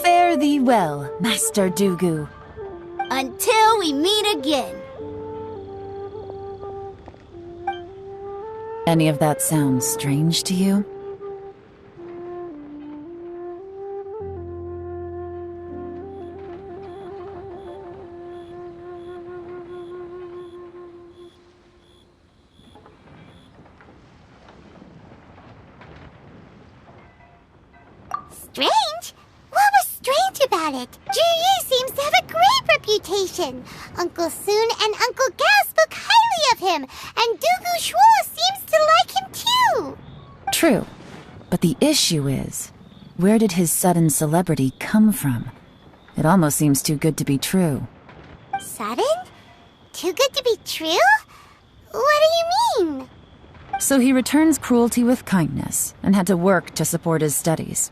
[SPEAKER 3] fare thee well, Master Dugu.
[SPEAKER 13] Until we meet again.
[SPEAKER 3] Any of that sound strange to you?
[SPEAKER 9] Strange? What was strange about it? Juri seems to have a great reputation. Uncle Soon and Uncle Gao spoke highly of him, and Dugu Shuo seems to like him too.
[SPEAKER 3] True. But the issue is, where did his sudden celebrity come from? It almost seems too good to be true.
[SPEAKER 9] Sudden? Too good to be true? What do you mean?
[SPEAKER 3] So he returns cruelty with kindness and had to work to support his studies.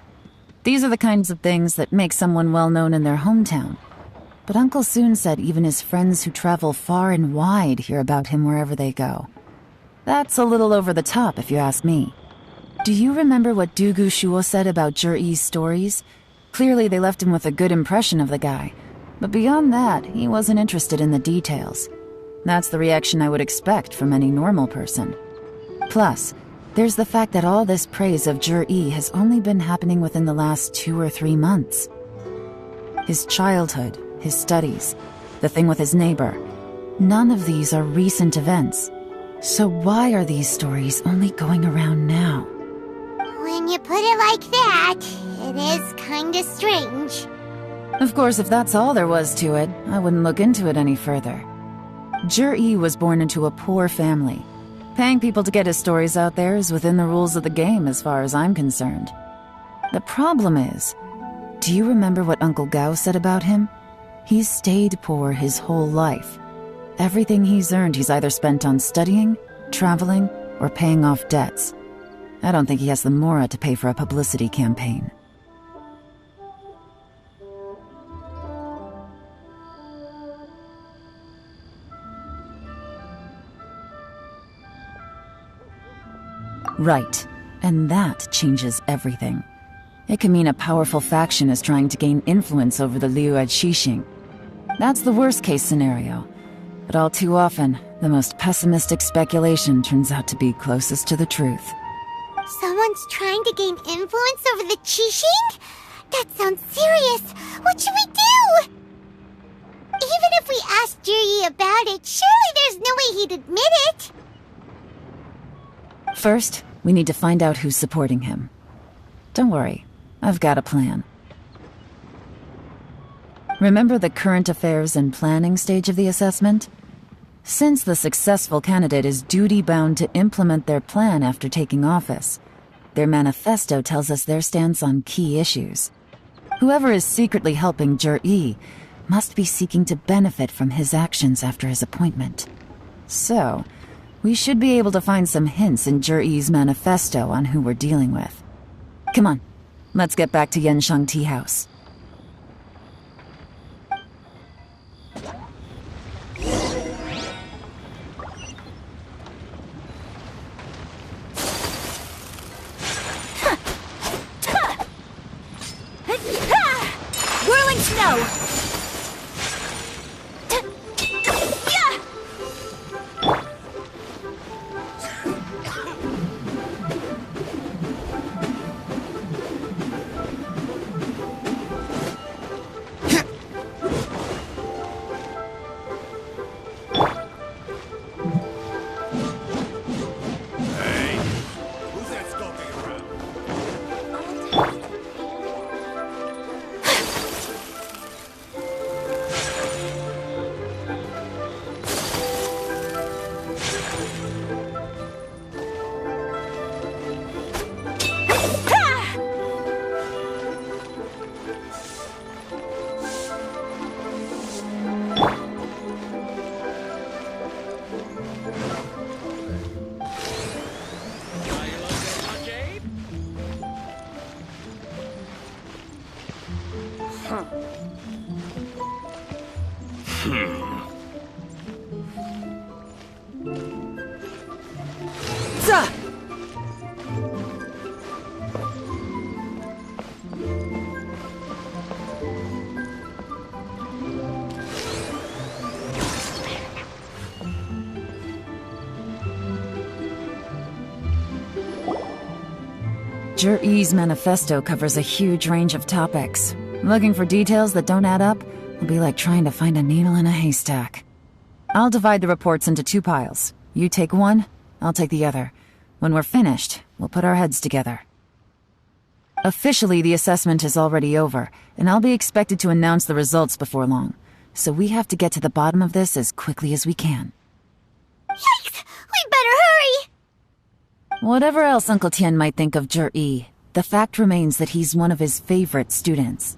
[SPEAKER 3] These are the kinds of things that make someone well known in their hometown. But Uncle Soon said even his friends who travel far and wide hear about him wherever they go. That's a little over the top, if you ask me. Do you remember what Dugu Shuo said about Jur-E's stories? Clearly they left him with a good impression of the guy. But beyond that, he wasn't interested in the details. That's the reaction I would expect from any normal person. Plus, there's the fact that all this praise of Jur-E has only been happening within the last 2 or 3 months. His childhood, his studies, the thing with his neighbor, none of these are recent events. So why are these stories only going around now?
[SPEAKER 9] When you put it like that, it is kinda strange.
[SPEAKER 3] Of course, if that's all there was to it, I wouldn't look into it any further. Jur-E was born into a poor family. Paying people to get his stories out there is within the rules of the game as far as I'm concerned. The problem is, do you remember what Uncle Gao said about him? He's stayed poor his whole life. Everything he's earned he's either spent on studying, traveling, or paying off debts. I don't think he has the mora to pay for a publicity campaign. Right. And that changes everything. It can mean a powerful faction is trying to gain influence over the Liu Xixing. That's the worst-case scenario. But all too often, the most pessimistic speculation turns out to be closest to the truth.
[SPEAKER 9] Someone's trying to gain influence over the Qixing? That sounds serious. What should we do? Even if we asked Juri about it, surely there's no way he'd admit it.
[SPEAKER 3] First, we need to find out who's supporting him. Don't worry, I've got a plan. Remember the current affairs and planning stage of the assessment? Since the successful candidate is duty-bound to implement their plan after taking office, their manifesto tells us their stance on key issues. Whoever is secretly helping Jur-E must be seeking to benefit from his actions after his appointment. So, we should be able to find some hints in Jur-E's manifesto on who we're dealing with. Come on, let's get back to Yansheng Tea House.
[SPEAKER 13] Whirling snow!
[SPEAKER 3] Jur-E's manifesto covers a huge range of topics. Looking for details that don't add up will be like trying to find a needle in a haystack. I'll divide the reports into 2 piles. You take one, I'll take the other. When we're finished, we'll put our heads together. Officially, the assessment is already over, and I'll be expected to announce the results before long. So we have to get to the bottom of this as quickly as we can.
[SPEAKER 9] Yikes! We better hurry!
[SPEAKER 3] Whatever else Uncle Tian might think of Jur-E, the fact remains that he's one of his favorite students.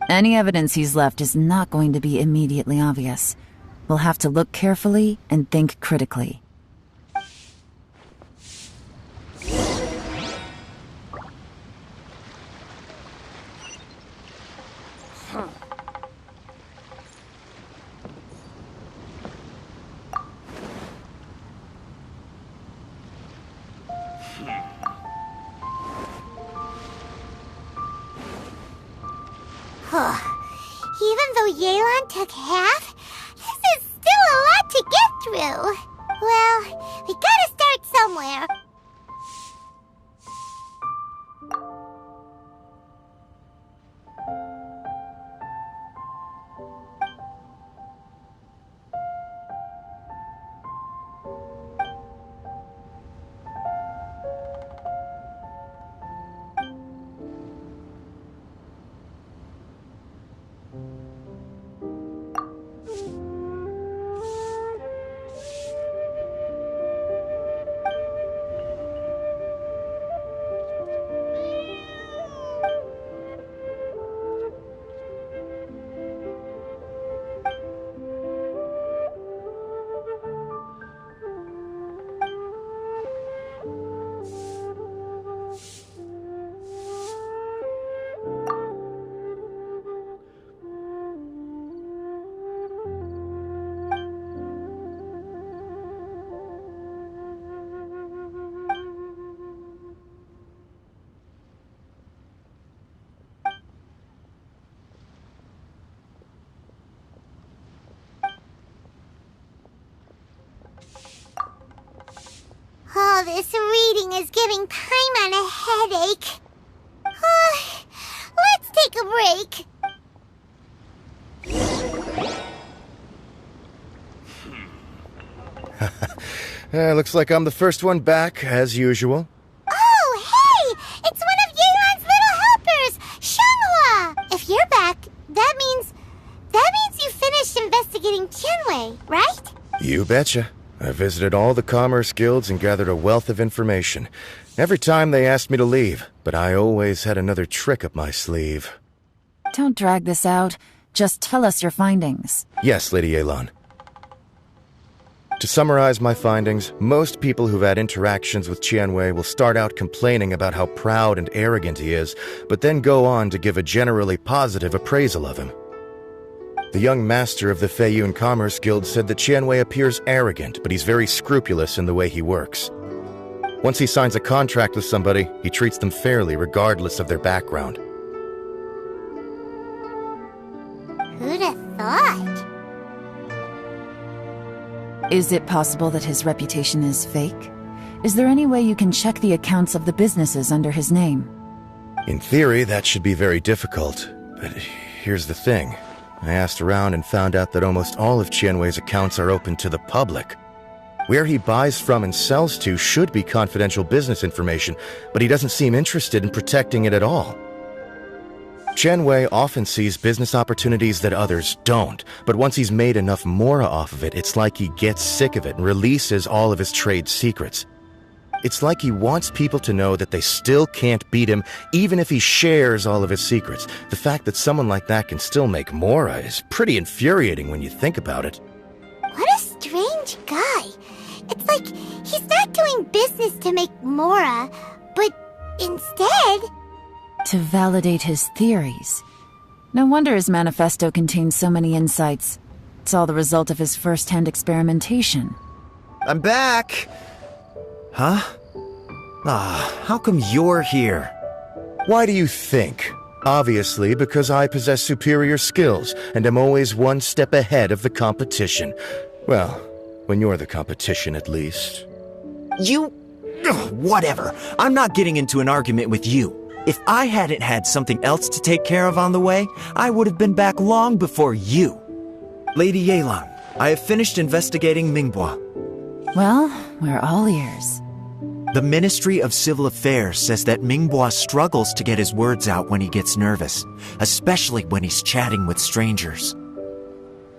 [SPEAKER 3] Any evidence he's left is not going to be immediately obvious. We'll have to look carefully and think critically.
[SPEAKER 9] Even though Yelan took half, this is still a lot to get through. Well, we gotta start somewhere. is giving Paimon a headache. Let's take a break.
[SPEAKER 8] Looks like I'm the first one back, as usual.
[SPEAKER 9] Oh, hey! It's one of Yeon's little helpers, Xianghua! If you're back, that means you finished investigating Tianwei, right?
[SPEAKER 8] You betcha. I visited all the commerce guilds and gathered a wealth of information. Every time they asked me to leave, but I always had another trick up my sleeve.
[SPEAKER 3] Don't drag this out. Just tell us your findings.
[SPEAKER 8] Yes, Lady Yelan. To summarize my findings, most people who've had interactions with Tianwei will start out complaining about how proud and arrogant he is, but then go on to give a generally positive appraisal of him. The young master of the Feiyun Commerce Guild said that Tianwei appears arrogant, but he's very scrupulous in the way he works. Once he signs a contract with somebody, he treats them fairly regardless of their background.
[SPEAKER 9] Who'd have thought?
[SPEAKER 3] Is it possible that his reputation is fake? Is there any way you can check the accounts of the businesses under his name?
[SPEAKER 8] In theory, that should be very difficult, but here's the thing. I asked around and found out that almost all of Tianwei's accounts are open to the public. Where he buys from and sells to should be confidential business information, but he doesn't seem interested in protecting it at all. Tianwei often sees business opportunities that others don't, but once he's made enough mora off of it, it's like he gets sick of it and releases all of his trade secrets. It's like he wants people to know that they still can't beat him, even if he shares all of his secrets. The fact that someone like that can still make mora is pretty infuriating when you think about it.
[SPEAKER 9] What a strange guy. It's like he's not doing business to make mora, but instead...
[SPEAKER 3] to validate his theories. No wonder his manifesto contains so many insights. It's all the result of his first-hand experimentation.
[SPEAKER 4] I'm back! Huh? How come you're here?
[SPEAKER 8] Why do you think? Obviously, because I possess superior skills and am always one step ahead of the competition. Well, when you're the competition, at least.
[SPEAKER 4] You... whatever. I'm not getting into an argument with you. If I hadn't had something else to take care of on the way, I would have been back long before you. Lady Yelan, I have finished investigating Mingbois.
[SPEAKER 3] Well, we're all ears.
[SPEAKER 4] The Ministry of Civil Affairs says that Mingbois struggles to get his words out when he gets nervous, especially when he's chatting with strangers.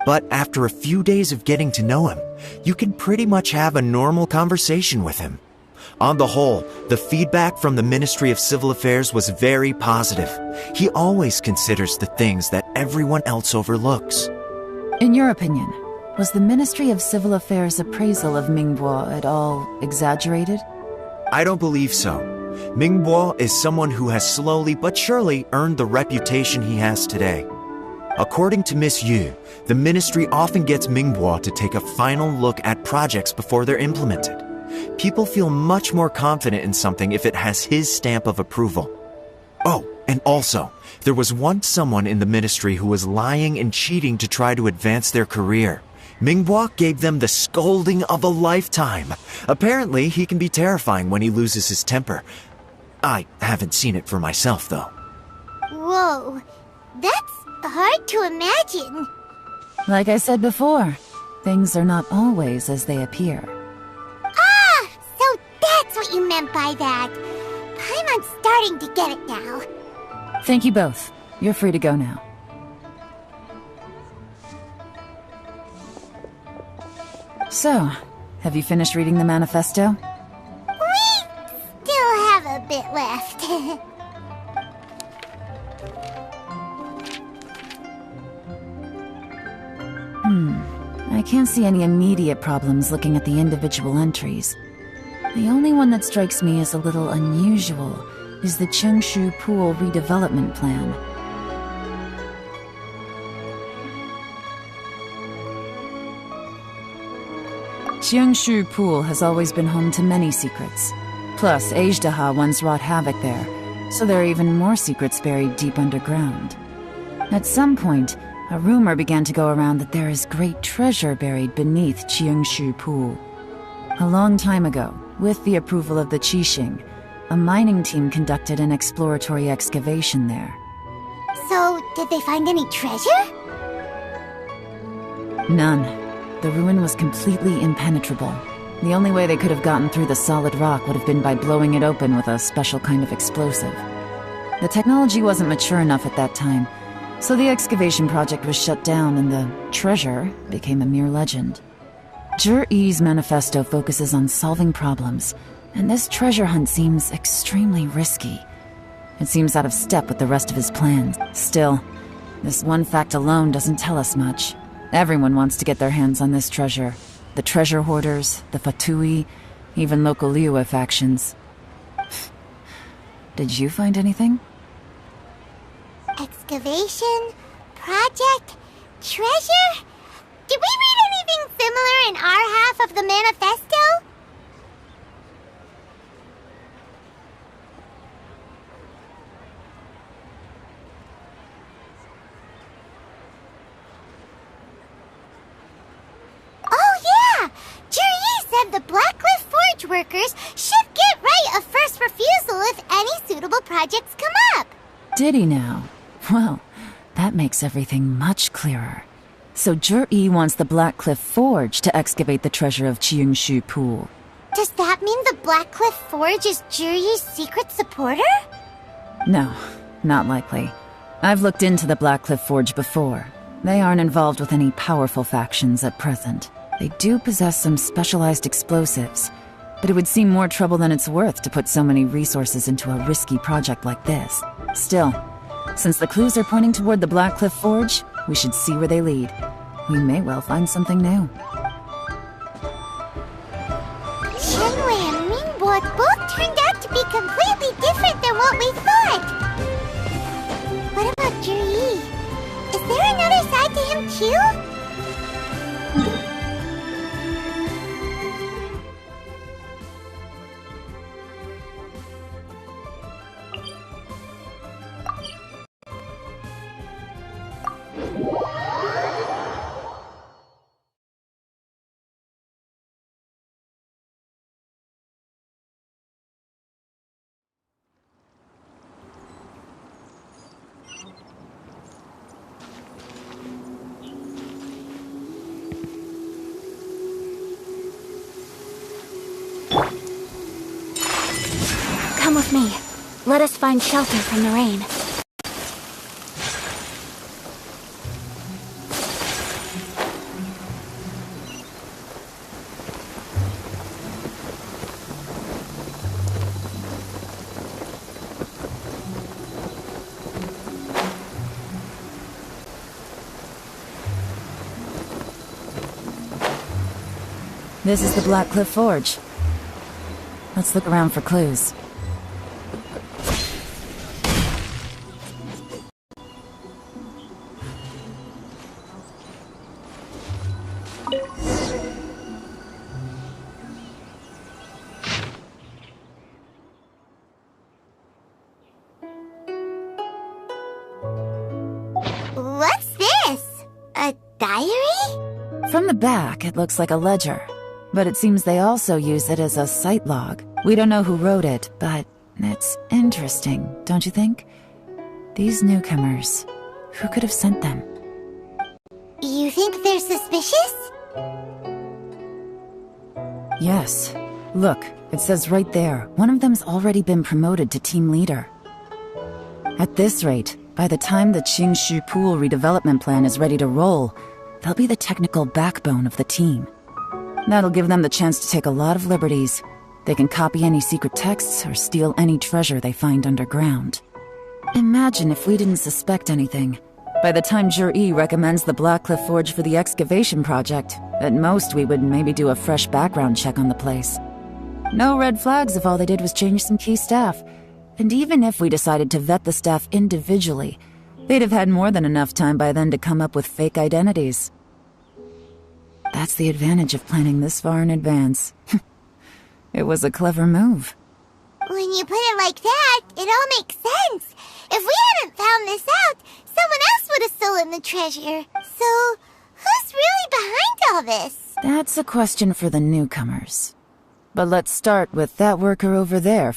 [SPEAKER 4] But after a few days of getting to know him, you can pretty much have a normal conversation with him. On the whole, the feedback from the Ministry of Civil Affairs was very positive. He always considers the things that everyone else overlooks.
[SPEAKER 3] In your opinion, was the Ministry of Civil Affairs' appraisal of Mingbois at all exaggerated?
[SPEAKER 4] I don't believe so. Mingbois is someone who has slowly but surely earned the reputation he has today. According to Miss Yu, the ministry often gets Mingbois to take a final look at projects before they're implemented. People feel much more confident in something if it has his stamp of approval. Oh, and also, there was once someone in the ministry who was lying and cheating to try to advance their career. Mingbois gave them the scolding of a lifetime. Apparently, he can be terrifying when he loses his temper. I haven't seen it for myself, though.
[SPEAKER 9] Whoa, that's hard to imagine.
[SPEAKER 3] Like I said before, things are not always as they appear.
[SPEAKER 9] Ah, so that's what you meant by that. Paimon's starting to get it now.
[SPEAKER 3] Thank you both. You're free to go now. So, have you finished reading the manifesto?
[SPEAKER 9] We still have a bit left.
[SPEAKER 3] I can't see any immediate problems looking at the individual entries. The only one that strikes me as a little unusual is the Chengshu Pool redevelopment plan. Chengshu Pool has always been home to many secrets. Plus, Ajdaha once wrought havoc there, so there are even more secrets buried deep underground. At some point, a rumor began to go around that there is great treasure buried beneath Chengshu Pool. A long time ago, With the approval of the Qixing, a mining team conducted an exploratory excavation there.
[SPEAKER 2] So, did they find any treasure?
[SPEAKER 3] None. The ruin was completely impenetrable. The only way they could have gotten through the solid rock would have been by blowing it open with a special kind of explosive. The technology wasn't mature enough at that time, so the excavation project was shut down and the treasure became a mere legend. Zhi-Yi's manifesto focuses on solving problems, and this treasure hunt seems extremely risky. It seems out of step with the rest of his plans. Still, this one fact alone doesn't tell us much. Everyone wants to get their hands on this treasure. The treasure hoarders, the Fatui, even local Liyue factions. Did you find anything?
[SPEAKER 2] Excavation? Project? Treasure? Did we read anything similar in our half of the manifesto? The Blackcliff Forge workers should get right of first refusal if any suitable projects come up.
[SPEAKER 3] Did he now? Well, that makes everything much clearer. So Zhi-Yi wants the Blackcliff Forge to excavate the treasure of Qingshu Pool.
[SPEAKER 2] Does that mean the Blackcliff Forge is Zhi-Yi's secret supporter?
[SPEAKER 3] No, not likely. I've looked into the Blackcliff Forge before. They aren't involved with any powerful factions at present. They do possess some specialized explosives, but it would seem more trouble than it's worth to put so many resources into a risky project like this. Still, since the clues are pointing toward the Blackcliff Forge, we should see where they lead. We may well find something new.
[SPEAKER 2] Qianwei and Mingbo both turned out to be completely different than what we thought. What about Zhi-Yi? Is there another side to him too?
[SPEAKER 14] Come with me. Let us find shelter from the rain.
[SPEAKER 3] This is the Blackcliff Forge. Let's look around for clues.
[SPEAKER 2] What's this? A diary?
[SPEAKER 3] From the back, it looks like a ledger, but it seems they also use it as a site log. We don't know who wrote it, but it's interesting, don't you think? These newcomers, who could have sent them?
[SPEAKER 2] You think they're suspicious?
[SPEAKER 3] Yes. Look, it says right there, one of them's already been promoted to team leader. At this rate, by the time the Qingshu Pool redevelopment plan is ready to roll, they'll be the technical backbone of the team. That'll give them the chance to take a lot of liberties. They can copy any secret texts or steal any treasure they find underground. Imagine if we didn't suspect anything. By the time Zhi-Yi recommends the Blackcliff Forge for the excavation project, at most we would maybe do a fresh background check on the place. No red flags if all they did was change some key staff. And even if we decided to vet the staff individually, they'd have had more than enough time by then to come up with fake identities. That's the advantage of planning this far in advance. It was a clever move.
[SPEAKER 2] When you put it like that, it all makes sense. If we hadn't found this out, someone else would have stolen the treasure. So, who's really behind all this?
[SPEAKER 3] That's a question for the newcomers. But let's start with that worker over there.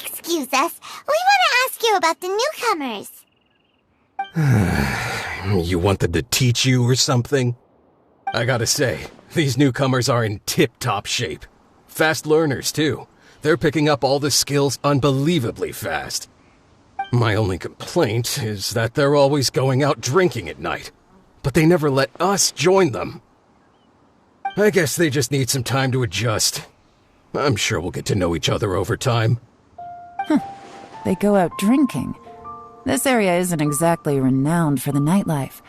[SPEAKER 9] Excuse us. We want to ask you about the newcomers.
[SPEAKER 15] You want them to teach you or something? I gotta say, these newcomers are in tip-top shape. Fast learners, too. They're picking up all the skills unbelievably fast. My only complaint is that they're always going out drinking at night. But they never let us join them. I guess they just need some time to adjust. I'm sure we'll get to know each other over time.
[SPEAKER 3] They go out drinking. This area isn't exactly renowned for the nightlife.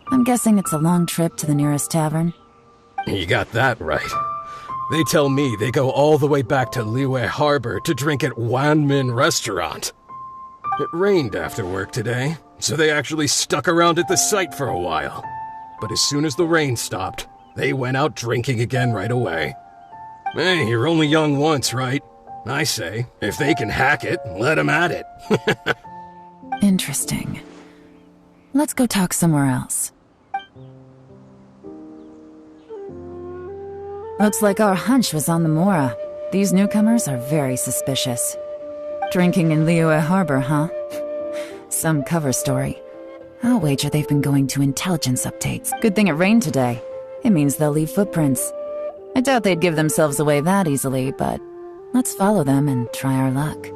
[SPEAKER 3] I'm guessing it's a long trip to the nearest tavern.
[SPEAKER 15] You got that right. They tell me they go all the way back to Liyue Harbor to drink at Wanmin Restaurant. It rained after work today, so they actually stuck around at the site for a while. But as soon as the rain stopped, they went out drinking again right away. Hey, you're only young once, right? I say, if they can hack it, let them at it.
[SPEAKER 3] Interesting. Let's go talk somewhere else. Looks like our hunch was on the Mora. These newcomers are very suspicious. Drinking in Liyue Harbor, huh? Some cover story. I'll wager they've been going to intelligence updates. Good thing it rained today. It means they'll leave footprints. I doubt they'd give themselves away that easily, but let's follow them and try our luck.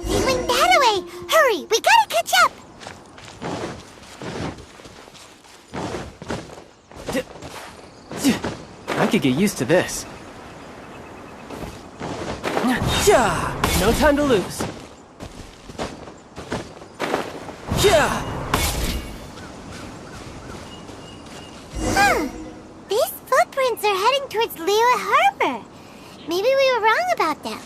[SPEAKER 9] They went that way! Hurry, we gotta catch up!
[SPEAKER 16] I could get used to this. No time to lose.
[SPEAKER 9] These footprints are heading towards Liyue Harbor. Maybe we were wrong about them.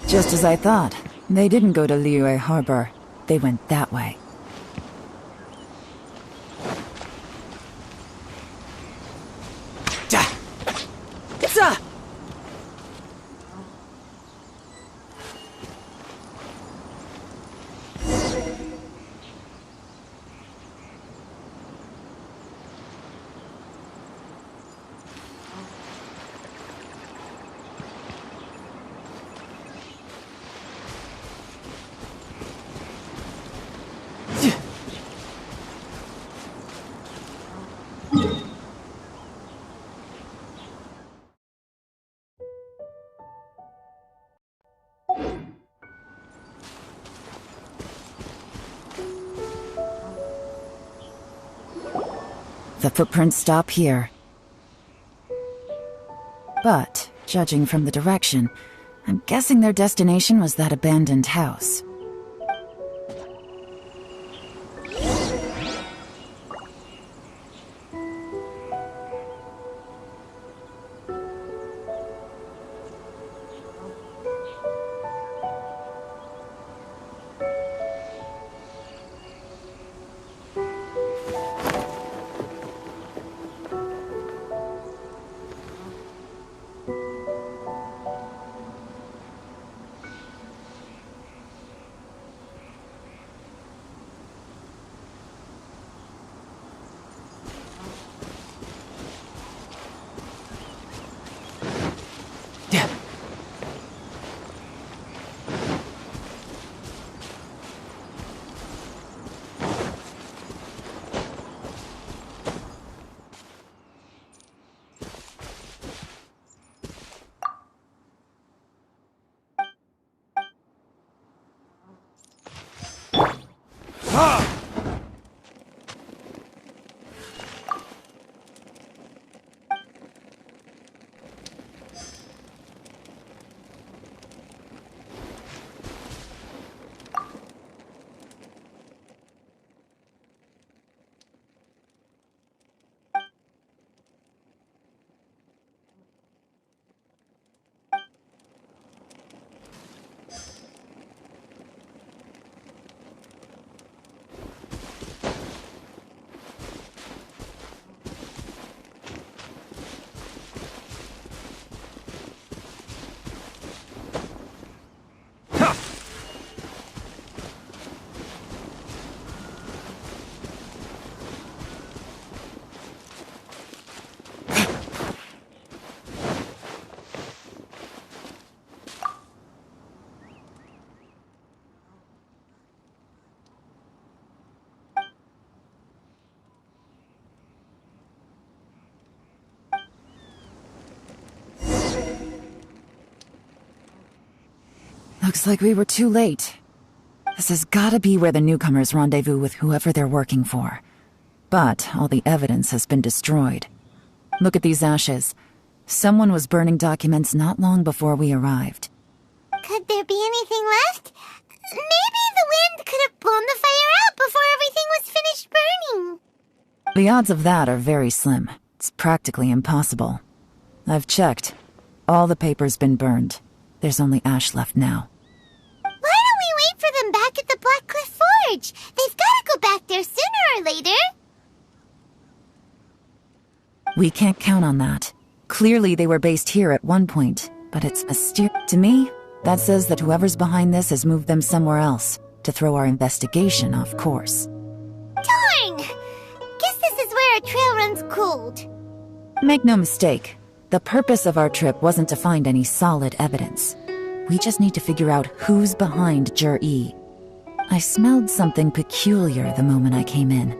[SPEAKER 3] Just as I thought. They didn't go to Liyue Harbor. They went that way. The footprints stop here. But, judging from the direction, I'm guessing their destination was that abandoned house. Looks like we were too late. This has gotta be where the newcomers rendezvous with whoever they're working for. But all the evidence has been destroyed. Look at these ashes. Someone was burning documents not long before we arrived.
[SPEAKER 9] Could there be anything left? Maybe the wind could have blown the fire out before everything was finished burning.
[SPEAKER 3] The odds of that are very slim. It's practically impossible. I've checked. All the paper's been burned. There's only ash left now.
[SPEAKER 9] Why don't we wait for them back at the Black Cliff Forge? They've got to go back there sooner or later.
[SPEAKER 3] We can't count on that. Clearly they were based here at one point, but it's mysterious. To me, that says that whoever's behind this has moved them somewhere else to throw our investigation off course.
[SPEAKER 9] Darn! Guess this is where our trail runs cold.
[SPEAKER 3] Make no mistake, the purpose of our trip wasn't to find any solid evidence. We just need to figure out who's behind Jur-E. I smelled something peculiar the moment I came in.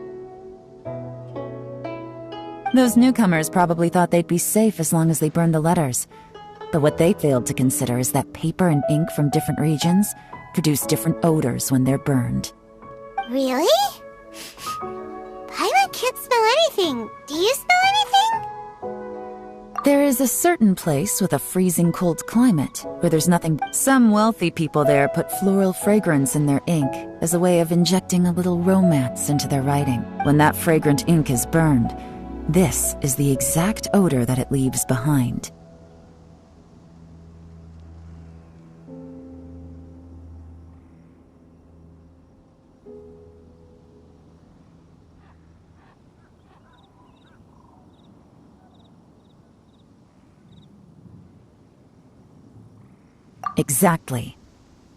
[SPEAKER 3] Those newcomers probably thought they'd be safe as long as they burned the letters. But what they failed to consider is that paper and ink from different regions produce different odors when they're burned.
[SPEAKER 9] Really? Paimon can't smell anything. Do you smell anything?
[SPEAKER 3] There is a certain place with a freezing cold climate where there's nothing. Some wealthy people there put floral fragrance in their ink as a way of injecting a little romance into their writing. When that fragrant ink is burned, this is the exact odor that it leaves behind. Exactly.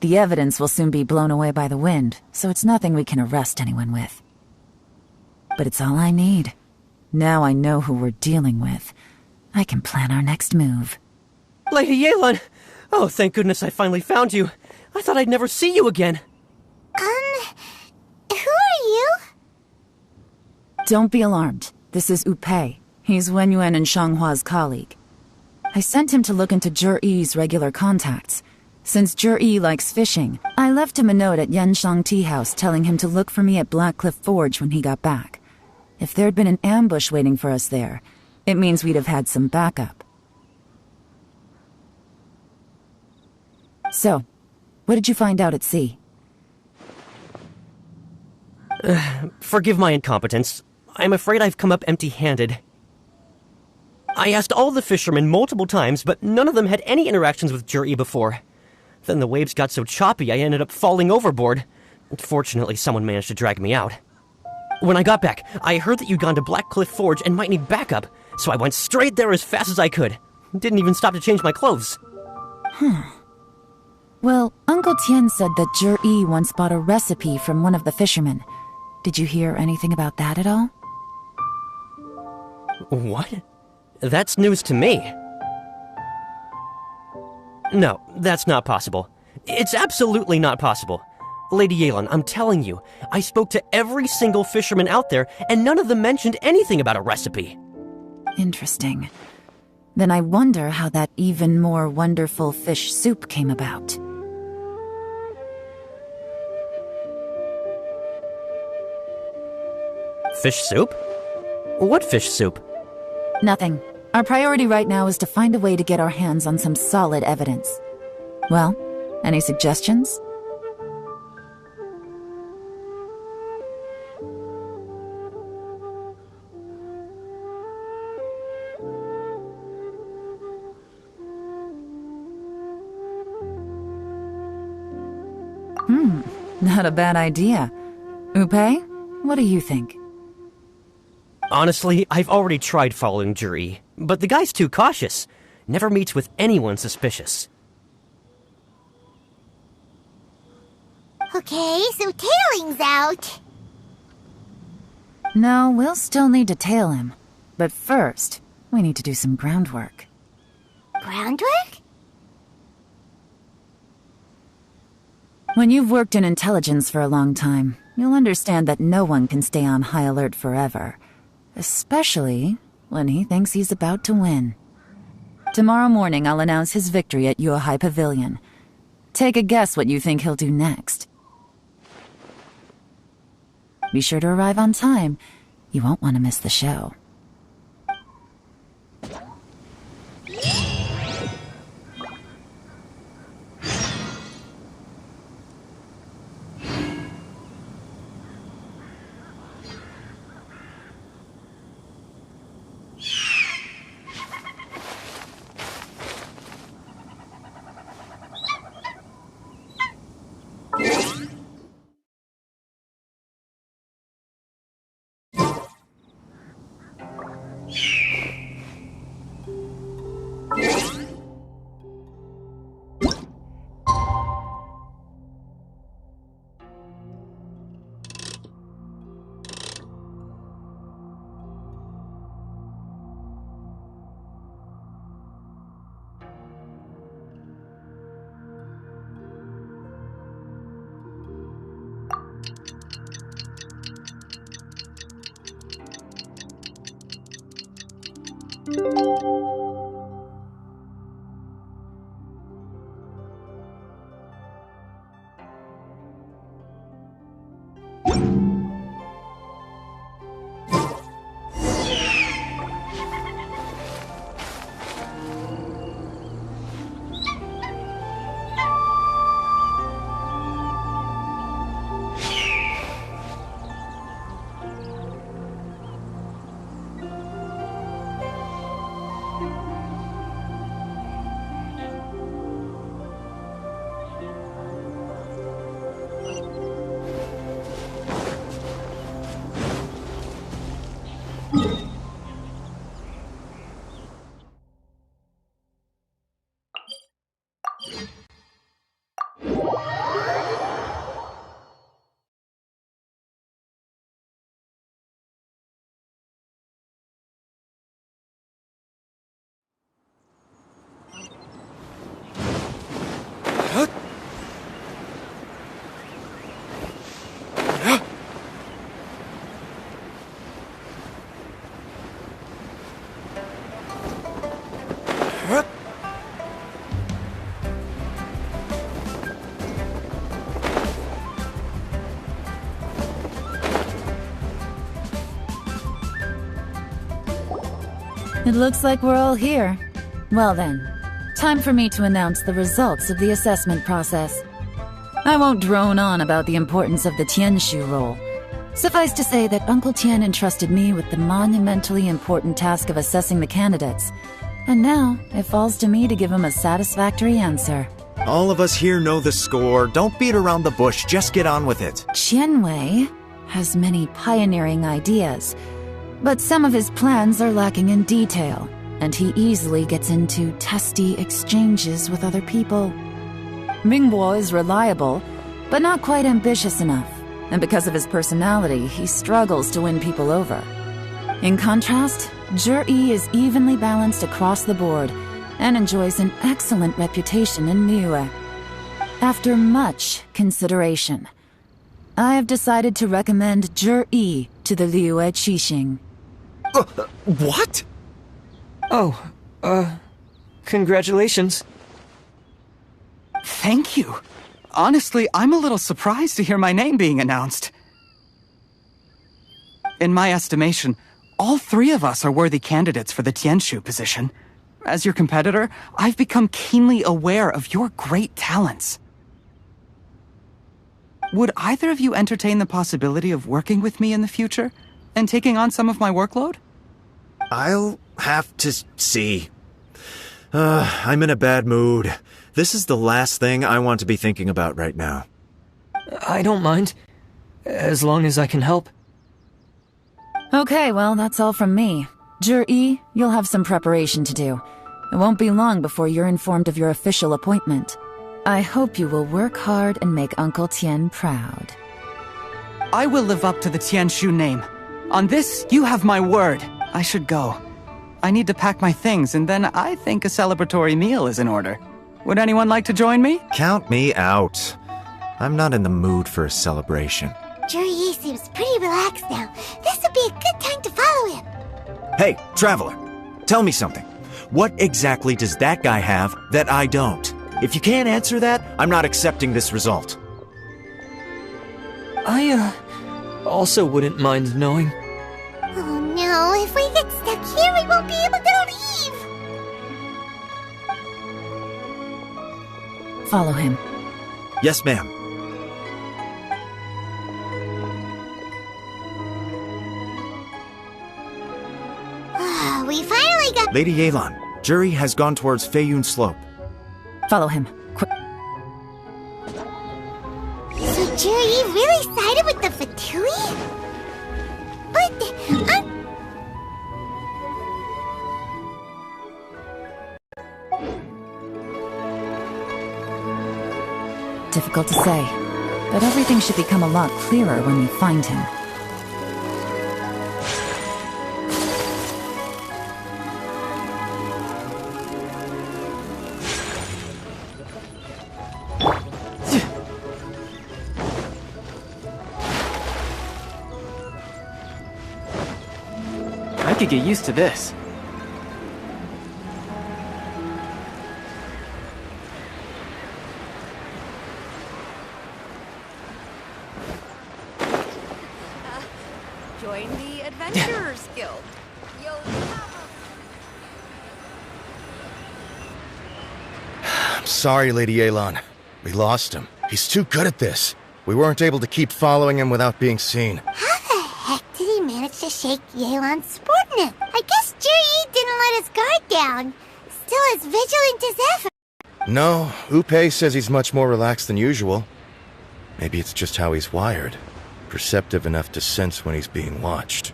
[SPEAKER 3] The evidence will soon be blown away by the wind, so it's nothing we can arrest anyone with. But it's all I need. Now I know who we're dealing with. I can plan our next move.
[SPEAKER 7] Lady Yelan! Oh, thank goodness I finally found you. I thought I'd never see you again.
[SPEAKER 9] Who are you?
[SPEAKER 3] Don't be alarmed. This is Upei. He's Wenyuan and Shanghua's colleague. I sent him to look into Jur-E's regular contacts. Since Jur-E likes fishing, I left him a note at Yanshang Tea House telling him to look for me at Black Cliff Forge when he got back. If there'd been an ambush waiting for us there, it means we'd have had some backup. So, what did you find out at sea?
[SPEAKER 7] Forgive my incompetence. I'm afraid I've come up empty-handed. I asked all the fishermen multiple times, but none of them had any interactions with Jur-E before. Then the waves got so choppy I ended up falling overboard. Fortunately, someone managed to drag me out. When I got back, I heard that you'd gone to Black Cliff Forge and might need backup, so I went straight there as fast as I could. Didn't even stop to change my clothes.
[SPEAKER 3] Well, Uncle Tien said that Jur-E once bought a recipe from one of the fishermen. Did you hear anything about that at all?
[SPEAKER 7] What? That's news to me. No, that's not possible. It's absolutely not possible. Lady Yelan, I'm telling you, I spoke to every single fisherman out there, and none of them mentioned anything about a recipe.
[SPEAKER 3] Interesting. Then I wonder how that even more wonderful fish soup came about.
[SPEAKER 7] Fish soup? What fish soup?
[SPEAKER 3] Nothing. Our priority right now is to find a way to get our hands on some solid evidence. Well, any suggestions? Not a bad idea. Upei, what do you think?
[SPEAKER 7] Honestly, I've already tried following Jur-E, but the guy's too cautious. Never meets with anyone suspicious.
[SPEAKER 9] Okay, so tailing's out.
[SPEAKER 3] No, we'll still need to tail him. But first, we need to do some groundwork.
[SPEAKER 9] Groundwork?
[SPEAKER 3] When you've worked in intelligence for a long time, you'll understand that no one can stay on high alert forever. Especially when he thinks he's about to win. Tomorrow morning I'll announce his victory at Yuehai Pavilion. Take a guess what you think he'll do next. Be sure to arrive on time. You won't want to miss the show. It looks like we're all here. Well then, time for me to announce the results of the assessment process. I won't drone on about the importance of the Tianshu role. Suffice to say that Uncle Tian entrusted me with the monumentally important task of assessing the candidates. And now, it falls to me to give him a satisfactory answer.
[SPEAKER 4] All of us here know the score. Don't beat around the bush, just get on with it.
[SPEAKER 3] Qianwei has many pioneering ideas, but some of his plans are lacking in detail, and he easily gets into testy exchanges with other people. Mingbo is reliable, but not quite ambitious enough, and because of his personality, he struggles to win people over. In contrast, Zhi is evenly balanced across the board, and enjoys an excellent reputation in Liyue. After much consideration, I have decided to recommend Zhi to the Liyue Qixing.
[SPEAKER 4] What?
[SPEAKER 5] Oh, congratulations.
[SPEAKER 6] Thank you. Honestly, I'm a little surprised to hear my name being announced. In my estimation, all three of us are worthy candidates for the Tianshu position. As your competitor, I've become keenly aware of your great talents. Would either of you entertain the possibility of working with me in the future and taking on some of my workload?
[SPEAKER 4] I'll have to see. I'm in a bad mood. This is the last thing I want to be thinking about right now.
[SPEAKER 5] I don't mind, as long as I can help.
[SPEAKER 3] Okay, well, that's all from me. Zhi, you'll have some preparation to do. It won't be long before you're informed of your official appointment. I hope you will work hard and make Uncle Tian proud.
[SPEAKER 6] I will live up to the Tianshu name. On this, you have my word. I should go. I need to pack my things, and then I think a celebratory meal is in order. Would anyone like to join me?
[SPEAKER 4] Count me out. I'm not in the mood for a celebration.
[SPEAKER 9] Zhi seems pretty relaxed now. This would be a good time to follow him.
[SPEAKER 4] Hey, Traveler, tell me something. What exactly does that guy have that I don't? If you can't answer that, I'm not accepting this result.
[SPEAKER 5] I, also wouldn't mind knowing.
[SPEAKER 9] Oh no, if we get stuck here, we won't be able to leave!
[SPEAKER 3] Follow him.
[SPEAKER 4] Yes, ma'am.
[SPEAKER 9] We finally got—
[SPEAKER 4] Lady Yelan, Jury has gone towards Feiyun Slope.
[SPEAKER 3] Follow him. Quick.
[SPEAKER 9] So Jury really sided with the Fatui? But,
[SPEAKER 3] Difficult to say, but everything should become a lot clearer when we find him.
[SPEAKER 16] I could get used to this.
[SPEAKER 17] Join the Adventurers Guild.
[SPEAKER 8] I'm sorry, Lady Yelan. We lost him. He's too good at this. We weren't able to keep following him without being seen.
[SPEAKER 9] how the heck did he manage to shake Yelan's subordinate? I guess Jury didn't let his guard down. Still as vigilant as ever.
[SPEAKER 8] No, Upe says he's much more relaxed than usual. Maybe it's just how he's wired. Perceptive enough to sense when he's being watched.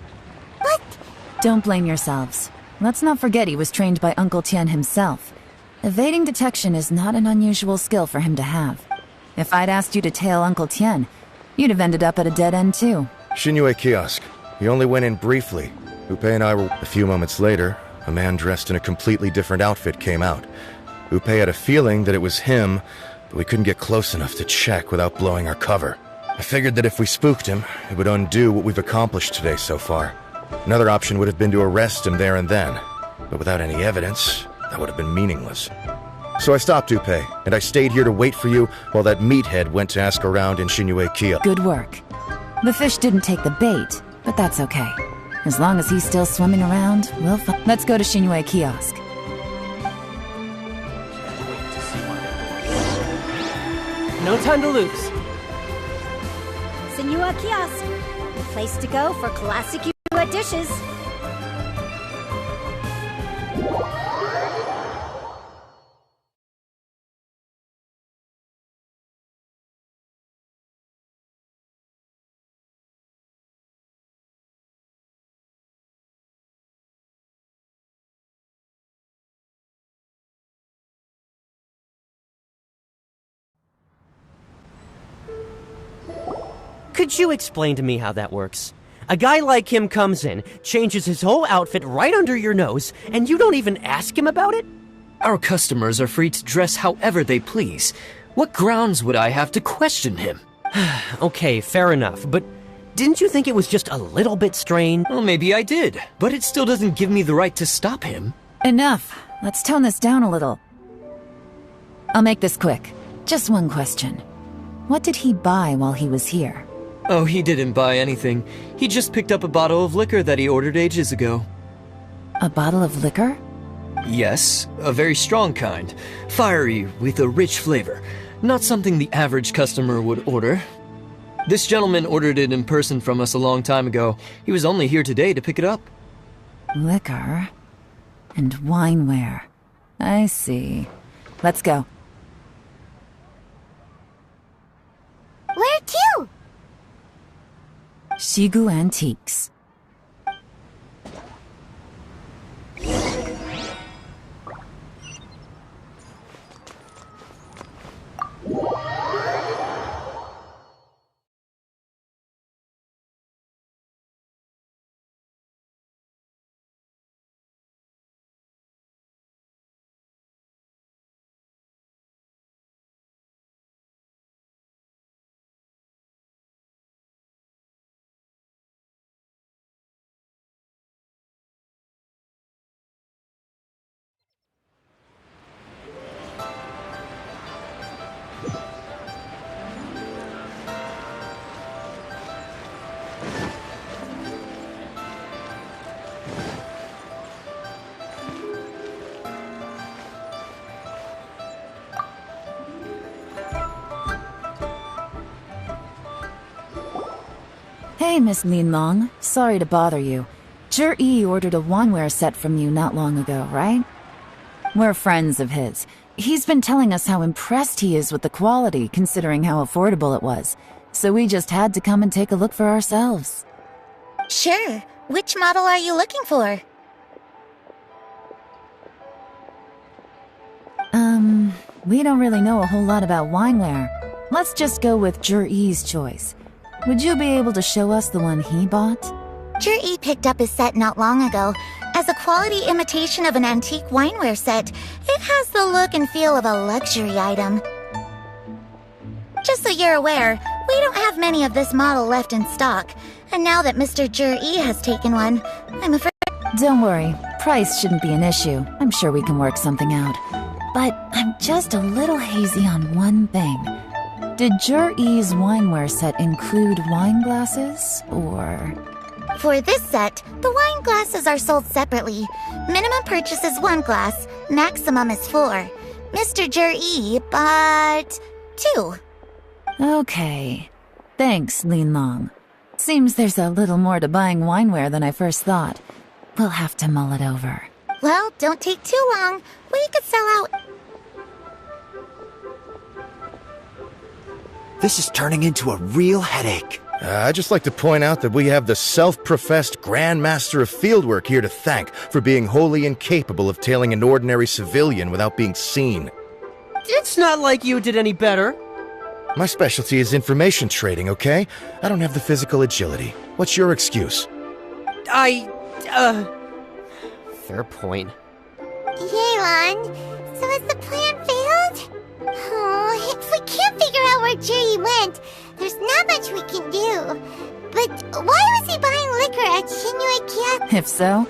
[SPEAKER 3] Don't blame yourselves. Let's not forget he was trained by Uncle Tian himself. Evading detection is not an unusual skill for him to have. If I'd asked you to tail Uncle Tian, you'd have ended up at a dead end too.
[SPEAKER 8] Shinyue Kiosk. He only went in briefly. Upe and I were— A few moments later, a man dressed in a completely different outfit came out. Upe had a feeling that it was him, but we couldn't get close enough to check without blowing our cover. I figured that if we spooked him, it would undo what we've accomplished today so far. Another option would have been to arrest him there and then, but without any evidence, that would have been meaningless. So I stopped Upe, and I stayed here to wait for you while that meathead went to ask around in Shinyue Kiosk.
[SPEAKER 3] Good work. The fish didn't take the bait, but that's okay. As long as he's still swimming around, we'll Let's go to Shinyue Kiosk.
[SPEAKER 16] No time to lose.
[SPEAKER 18] Senua Kiosk, the place to go for classic Yua dishes.
[SPEAKER 7] Could you explain to me how that works? A guy like him comes in, changes his whole outfit right under your nose, and you don't even ask him about it?
[SPEAKER 5] Our customers are free to dress however they please. What grounds would I have to question him?
[SPEAKER 7] Okay, fair enough, but didn't you think it was just a little bit strange?
[SPEAKER 5] Well, maybe I did, but it still doesn't give me the right to stop him.
[SPEAKER 3] Enough. Let's tone this down a little. I'll make this quick. Just one question. What did he buy while he was here?
[SPEAKER 5] Oh, he didn't buy anything. He just picked up a bottle of liquor that he ordered ages ago.
[SPEAKER 3] A bottle of liquor?
[SPEAKER 5] Yes, a very strong kind. Fiery, with a rich flavor. Not something the average customer would order. This gentleman ordered it in person from us a long time ago. He was only here today to pick it up.
[SPEAKER 3] Liquor and wineware. I see. Let's go.
[SPEAKER 9] Where to?
[SPEAKER 3] Shigu Antiques. Hey, Miss Linlong. Sorry to bother you. Zhi ordered a wanware set from you not long ago, right? We're friends of his. He's been telling us how impressed he is with the quality, considering how affordable it was. So we just had to come and take a look for ourselves.
[SPEAKER 2] Sure. Which model are you looking for?
[SPEAKER 3] We don't really know a whole lot about wineware. Let's just go with Zhi's choice. Would you be able to show us the one he bought?
[SPEAKER 2] Zhi picked up his set not long ago. As a quality imitation of an antique wineware set, it has the look and feel of a luxury item. Just so you're aware, we don't have many of this model left in stock. And now that Mr. Zhi has taken one, I'm afraid...
[SPEAKER 3] Don't worry. Price shouldn't be an issue. I'm sure we can work something out. But I'm just a little hazy on one thing. Did Zhi's wineware set include wine glasses, or...?
[SPEAKER 2] For this set, the wine glasses are sold separately. Minimum purchase is 1 glass, maximum is 4. Mr. Zhi bought 2.
[SPEAKER 3] Okay. Thanks, Linlong. Seems there's a little more to buying wineware than I first thought. We'll have to mull it over.
[SPEAKER 2] Well, don't take too long. We could sell out...
[SPEAKER 4] This is turning into a real headache.
[SPEAKER 8] I'd just like to point out that we have the self-professed Grand Master of Fieldwork here to thank for being wholly incapable of tailing an ordinary civilian without being seen.
[SPEAKER 7] It's not like you did any better.
[SPEAKER 8] My specialty is information trading, okay? I don't have the physical agility. What's your excuse?
[SPEAKER 7] Fair point.
[SPEAKER 9] Yelan, so has the plan failed? Oh, if we can't figure out where Zhi went, there's not much we can do. But why was he buying liquor at Shinjuikia?
[SPEAKER 3] If so,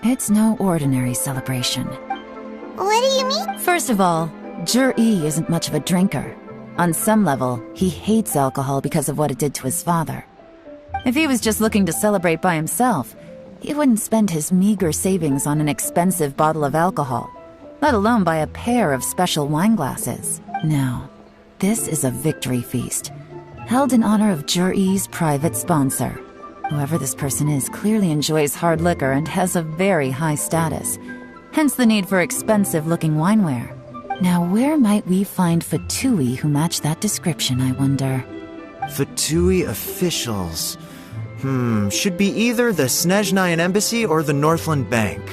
[SPEAKER 3] it's no ordinary celebration.
[SPEAKER 9] What do you mean?
[SPEAKER 3] First of all, Zhi isn't much of a drinker. On some level, he hates alcohol because of what it did to his father. If he was just looking to celebrate by himself, he wouldn't spend his meager savings on an expensive bottle of alcohol, let alone buy a pair of special wine glasses. No, this is a victory feast, held in honor of Zhi's private sponsor. Whoever this person is clearly enjoys hard liquor and has a very high status, hence the need for expensive-looking wineware. Now, where might we find Fatui who match that description, I wonder?
[SPEAKER 4] Fatui officials. Should be either the Snezhnayan Embassy or the Northland Bank.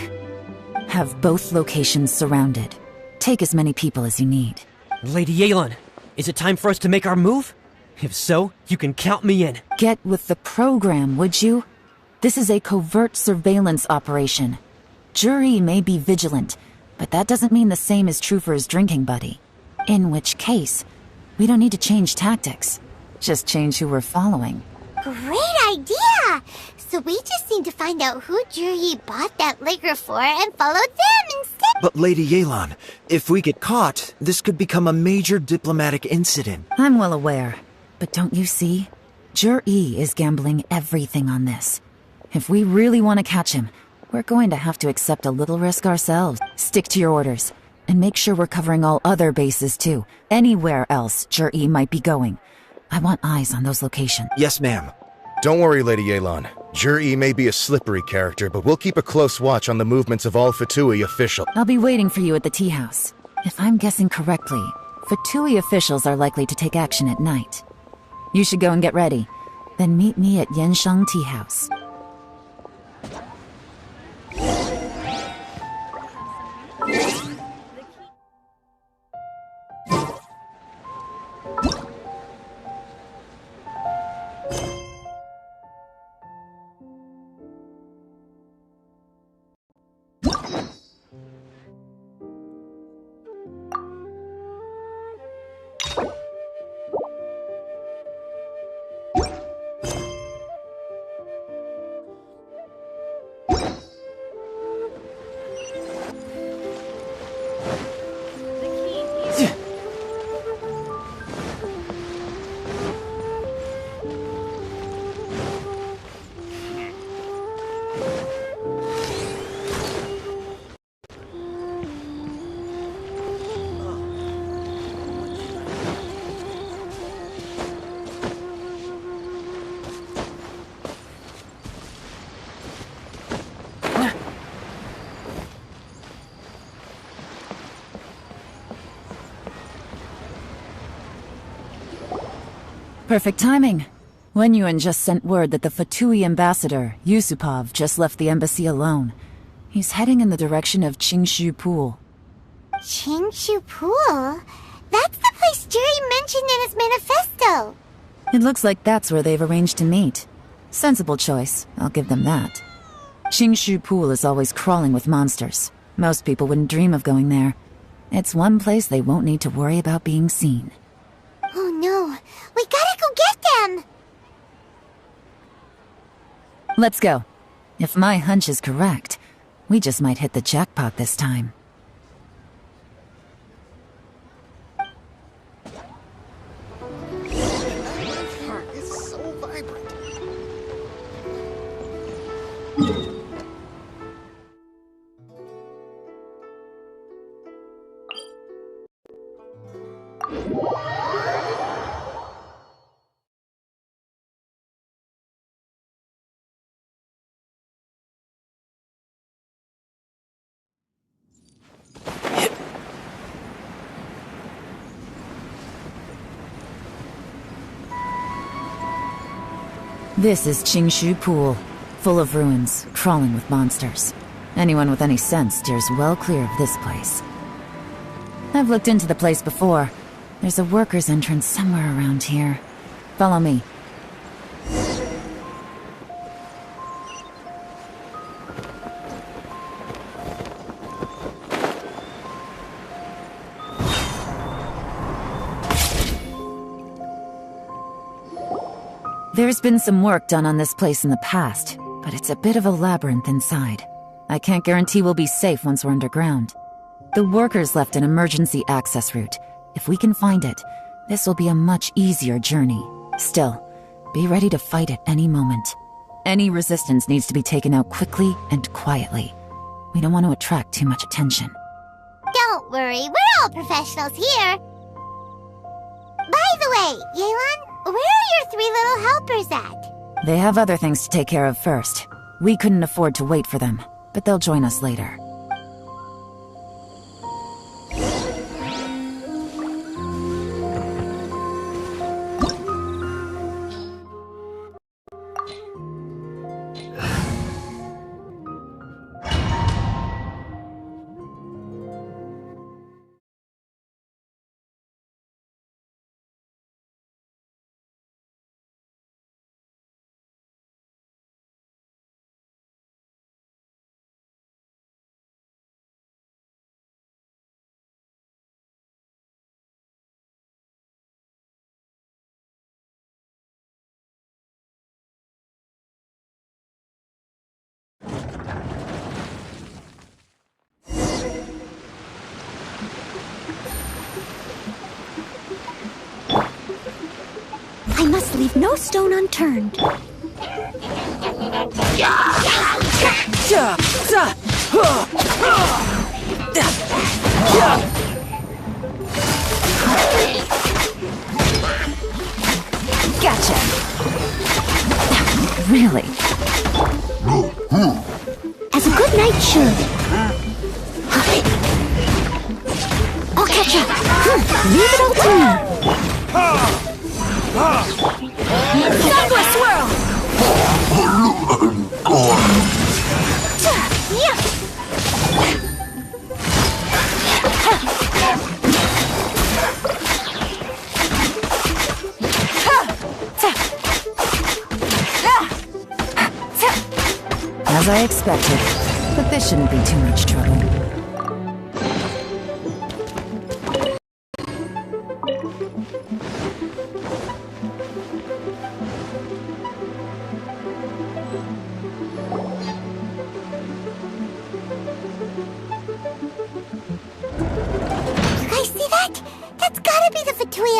[SPEAKER 3] Have both locations surrounded. Take as many people as you need.
[SPEAKER 7] Lady Yelan, is it time for us to make our move? If so, you can count me in.
[SPEAKER 3] Get with the program, would you? This is a covert surveillance operation. Zhi may be vigilant, but that doesn't mean the same is true for his drinking buddy. In which case, we don't need to change tactics. Just change who we're following.
[SPEAKER 9] Great idea! So we just need to find out who Zhi bought that liquor for and follow them instead.
[SPEAKER 4] But Lady Yelan, if we get caught, this could become a major diplomatic incident.
[SPEAKER 3] I'm well aware, but don't you see? Zhi is gambling everything on this. If we really want to catch him, we're going to have to accept a little risk ourselves. Stick to your orders, and make sure we're covering all other bases too. Anywhere else Zhi might be going. I want eyes on those locations.
[SPEAKER 4] Yes, ma'am.
[SPEAKER 8] Don't worry, Lady Yelan. Zhi may be a slippery character, but we'll keep a close watch on the movements of all Fatui officials.
[SPEAKER 3] I'll be waiting for you at the tea house. If I'm guessing correctly, Fatui officials are likely to take action at night. You should go and get ready. Then meet me at Yansheng Tea House. Perfect timing. Wenyuan just sent word that the Fatui ambassador, Yusupov, just left the embassy alone. He's heading in the direction of Qingshu Pool.
[SPEAKER 2] Qingshu Pool? That's the place Jerry mentioned in his manifesto.
[SPEAKER 3] It looks like that's where they've arranged to meet. Sensible choice, I'll give them that. Qingshu Pool is always crawling with monsters. Most people wouldn't dream of going there. It's one place they won't need to worry about being seen.
[SPEAKER 2] Oh no, we gotta go get them!
[SPEAKER 3] Let's go. If my hunch is correct, we just might hit the jackpot this time. This is Qingshu Pool, full of ruins, crawling with monsters. Anyone with any sense steers well clear of this place. I've looked into the place before. There's a worker's entrance somewhere around here. Follow me. There's been some work done on this place in the past, but it's a bit of a labyrinth inside. I can't guarantee we'll be safe once we're underground. The workers left an emergency access route. If we can find it, this will be a much easier journey. Still, be ready to fight at any moment. Any resistance needs to be taken out quickly and quietly. We don't want to attract too much attention.
[SPEAKER 2] Don't worry, we're all professionals here. By the way, Yelan, where are your 3 little helpers at?
[SPEAKER 3] They have other things to take care of first. We couldn't afford to wait for them, but they'll join us later.
[SPEAKER 18] I must leave no stone unturned.
[SPEAKER 3] Gotcha! Really?
[SPEAKER 18] As a good knight should. I'll catch up. Leave it all to me. Sunblast swirl!
[SPEAKER 3] As I expected, but this shouldn't be too much trouble.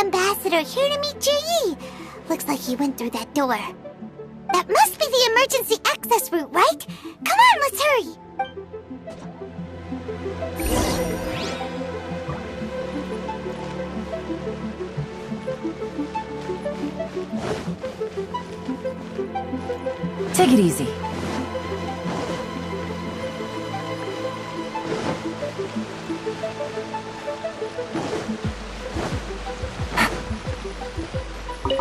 [SPEAKER 2] Ambassador here to meet Ji. Looks like he went through that door. That must be the emergency access route, right? Come on, let's hurry.
[SPEAKER 3] Take it easy.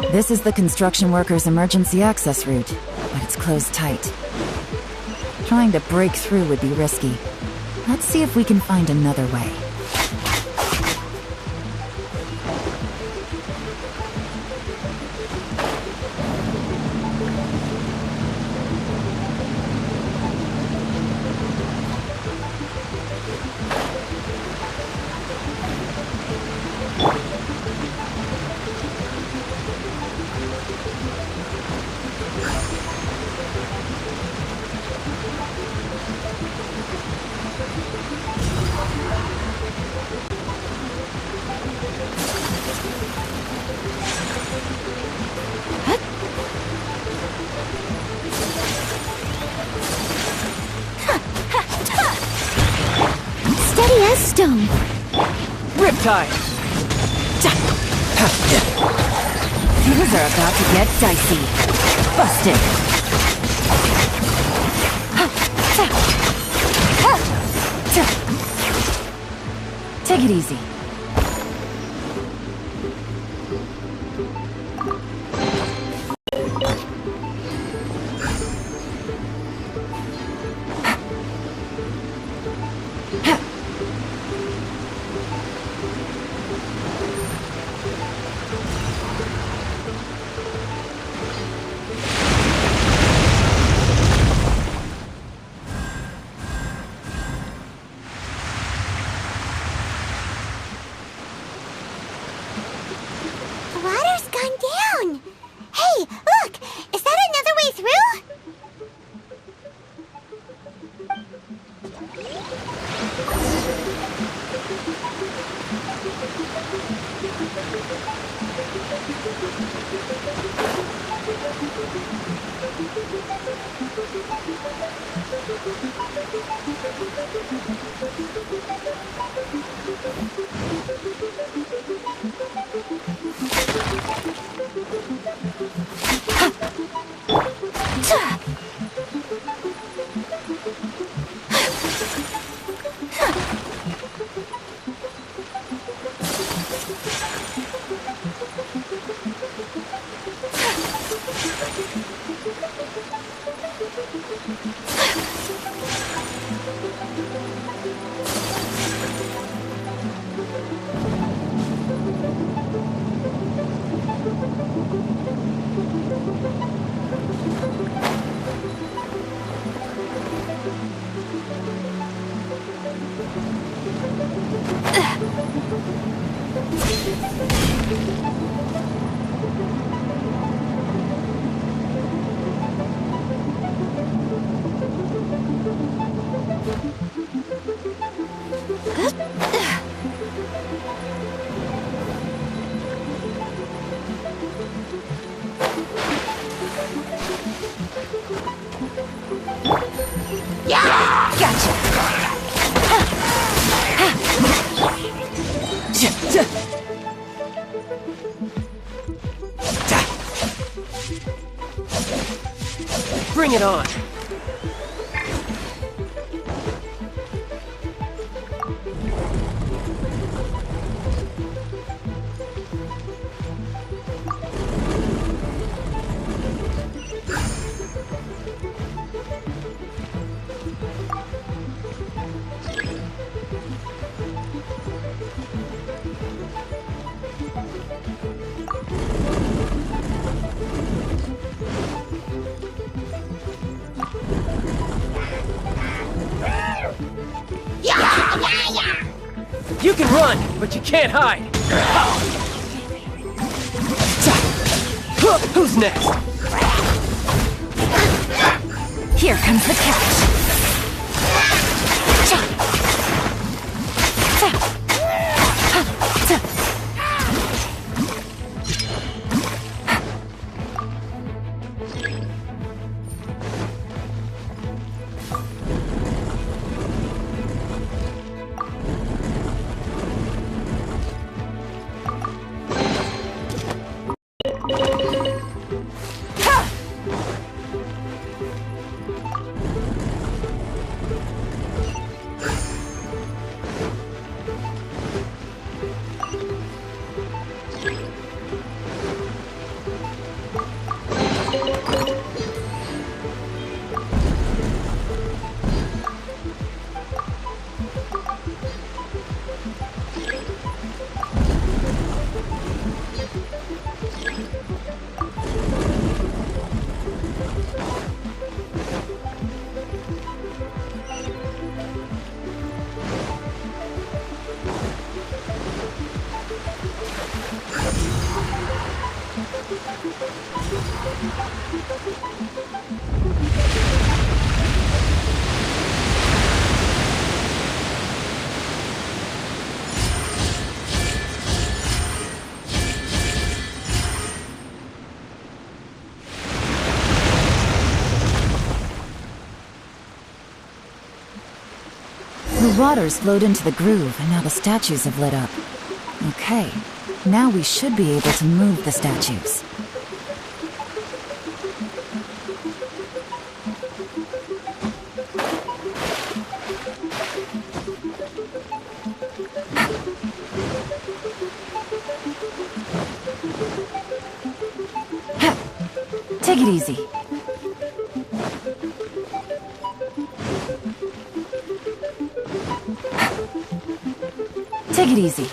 [SPEAKER 3] This is the construction workers' emergency access route, but it's closed tight. Trying to break through would be risky. Let's see if we can find another way.
[SPEAKER 18] Steady as stone.
[SPEAKER 16] Riptide!
[SPEAKER 3] Things are about to get dicey. Busted. Take it easy.
[SPEAKER 2] The water's gone down. Hey, look! Is that another way through?
[SPEAKER 16] Bring it on. You can run, but you can't hide. Who's next?
[SPEAKER 3] Here comes the catch. The waters flowed into the groove, and now the statues have lit up. Okay, now we should be able to move the statues. Take it easy. Take it easy.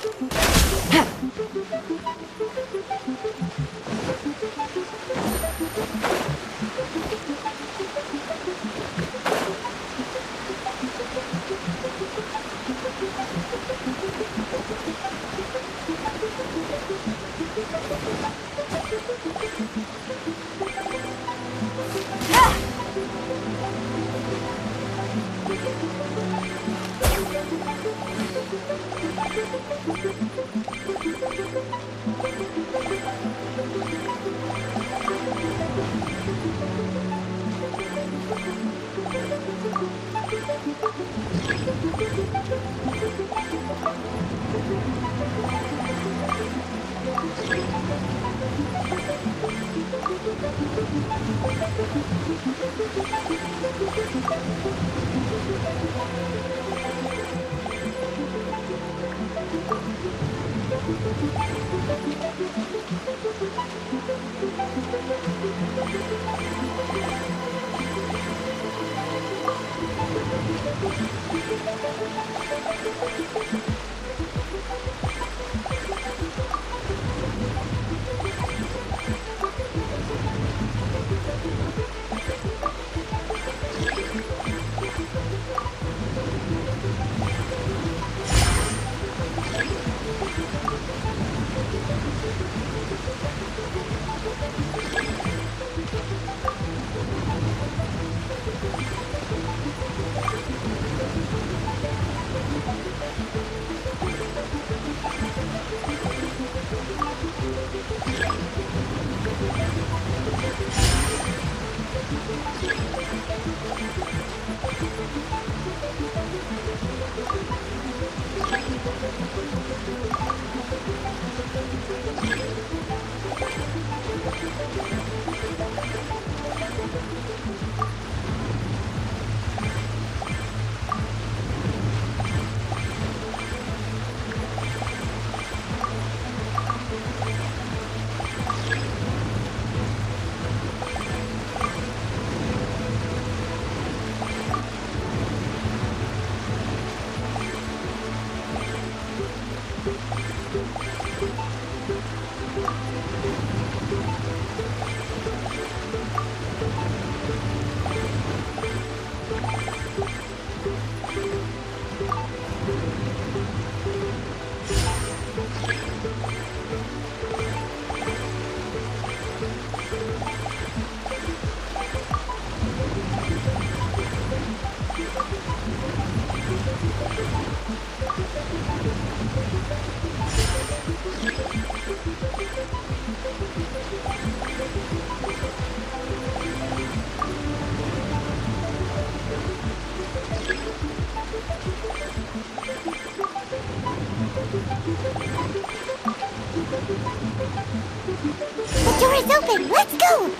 [SPEAKER 9] The door is open. Let's go.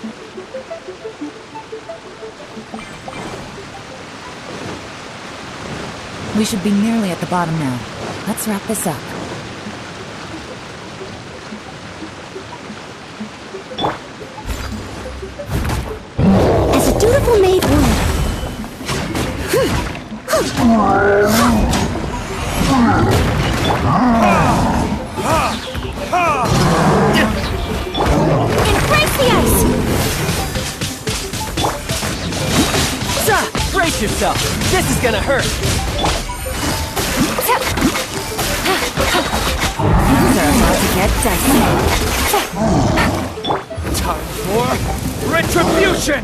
[SPEAKER 3] We should be nearly at the bottom now. Let's wrap this up.
[SPEAKER 18] As a dutiful maid would.
[SPEAKER 16] Embrace the ice! Brace yourself! This is gonna hurt!
[SPEAKER 3] Things are about to get dicey.
[SPEAKER 16] Time for retribution!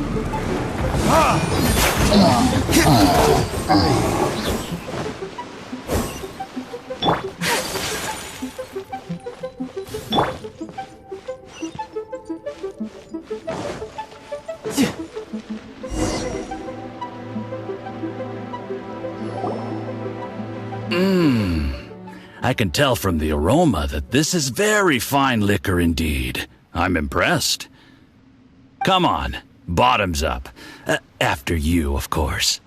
[SPEAKER 19] I can tell from the aroma that this is very fine liquor indeed. I'm impressed. Come on, bottoms up. After you, of course.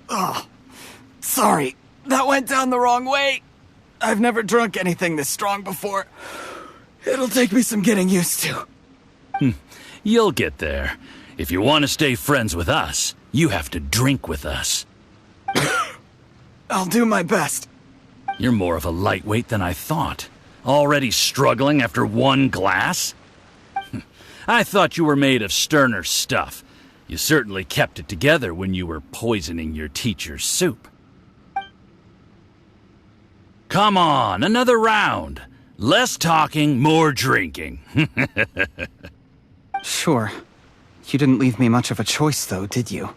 [SPEAKER 6] Oh, sorry, that went down the wrong way. I've never drunk anything this strong before. It'll take me some getting used to.
[SPEAKER 19] You'll get there. If you want to stay friends with us, you have to drink with us.
[SPEAKER 6] I'll do my best.
[SPEAKER 19] You're more of a lightweight than I thought. Already struggling after one glass? I thought you were made of sterner stuff. You certainly kept it together when you were poisoning your teacher's soup. Come on, another round. Less talking, more drinking.
[SPEAKER 6] Sure. You didn't leave me much of a choice, though, did you?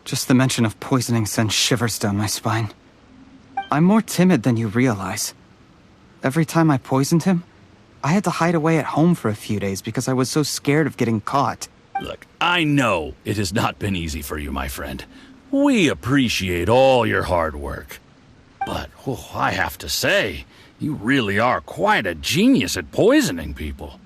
[SPEAKER 6] Just the mention of poisoning sends shivers down my spine. I'm more timid than you realize. Every time I poisoned him, I had to hide away at home for a few days because I was so scared of getting caught.
[SPEAKER 19] Look, I know it has not been easy for you, my friend. We appreciate all your hard work. But, I have to say, you really are quite a genius at poisoning people.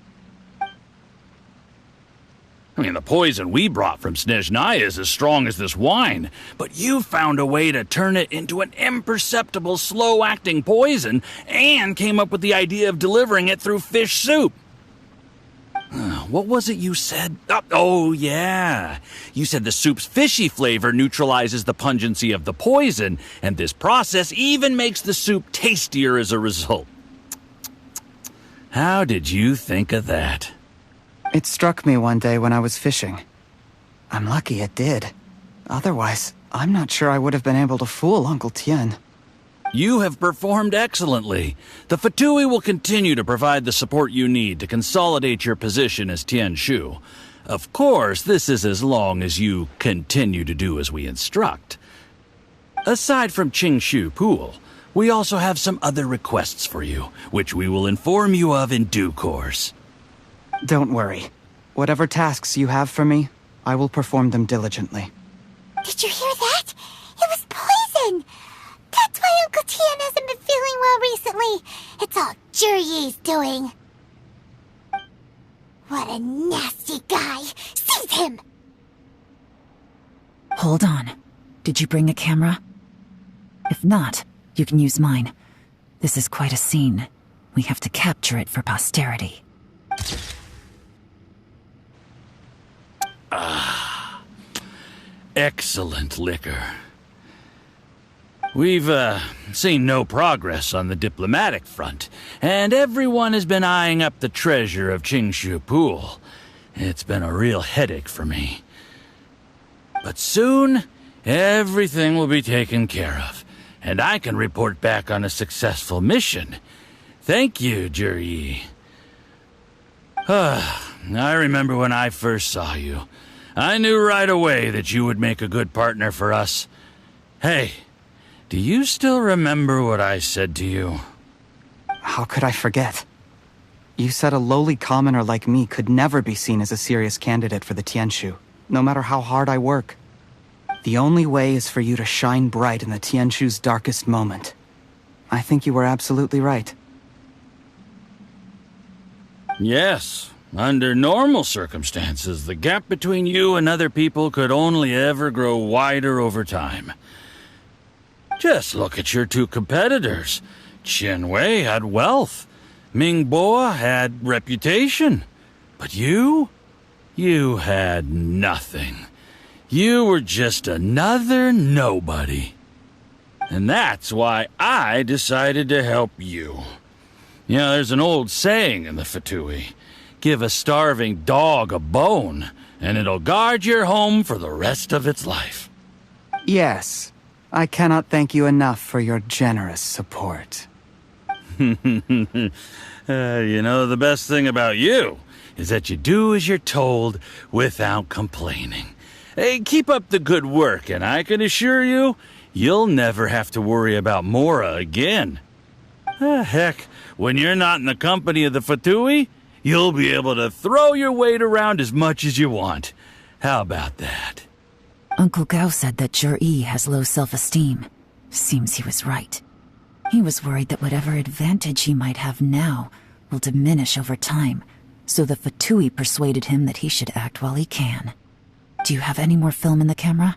[SPEAKER 19] I mean, the poison we brought from Snezhnaya is as strong as this wine, but you found a way to turn it into an imperceptible, slow-acting poison and came up with the idea of delivering it through fish soup. What was it you said? Oh, yeah. You said the soup's fishy flavor neutralizes the pungency of the poison, and this process even makes the soup tastier as a result. How did you think of that?
[SPEAKER 6] It struck me one day when I was fishing. I'm lucky it did. Otherwise, I'm not sure I would have been able to fool Uncle Tien.
[SPEAKER 19] You have performed excellently. The Fatui will continue to provide the support you need to consolidate your position as Tien Shu. Of course, this is as long as you continue to do as we instruct. Aside from Qingshu Pool, we also have some other requests for you, which we will inform you of in due course.
[SPEAKER 6] Don't worry. Whatever tasks you have for me, I will perform them diligently.
[SPEAKER 2] Did you hear that? It was poison! That's why Uncle Tien hasn't been feeling well recently. It's all Jurye's doing. What a nasty guy! Seize him!
[SPEAKER 3] Hold on. Did you bring a camera? If not, you can use mine. This is quite a scene. We have to capture it for posterity.
[SPEAKER 19] Excellent liquor. We've, seen no progress on the diplomatic front, and everyone has been eyeing up the treasure of Qingshu Pool. It's been a real headache for me. But soon, everything will be taken care of, and I can report back on a successful mission. Thank you, Jurye. I remember when I first saw you. I knew right away that you would make a good partner for us. Hey, do you still remember what I said to you?
[SPEAKER 6] How could I forget? You said a lowly commoner like me could never be seen as a serious candidate for the Tianshu, no matter how hard I work. The only way is for you to shine bright in the Tianshu's darkest moment. I think you were absolutely right.
[SPEAKER 19] Yes. Under normal circumstances, the gap between you and other people could only ever grow wider over time. Just look at your two competitors. Qianwei had wealth. Mingbo had reputation. But you had nothing. You were just another nobody. And that's why I decided to help you. You know, there's an old saying in the Fatui. Give a starving dog a bone, and it'll guard your home for the rest of its life.
[SPEAKER 6] Yes. I cannot thank you enough for your generous support.
[SPEAKER 19] You know, the best thing about you is that you do as you're told without complaining. Hey, keep up the good work, and I can assure you, you'll never have to worry about Mora again. Heck, when you're not in the company of the Fatui, you'll be able to throw your weight around as much as you want. How about that?
[SPEAKER 3] Uncle Gao said that Jur-E has low self-esteem. Seems he was right. He was worried that whatever advantage he might have now will diminish over time, so the Fatui persuaded him that he should act while he can. Do you have any more film in the camera?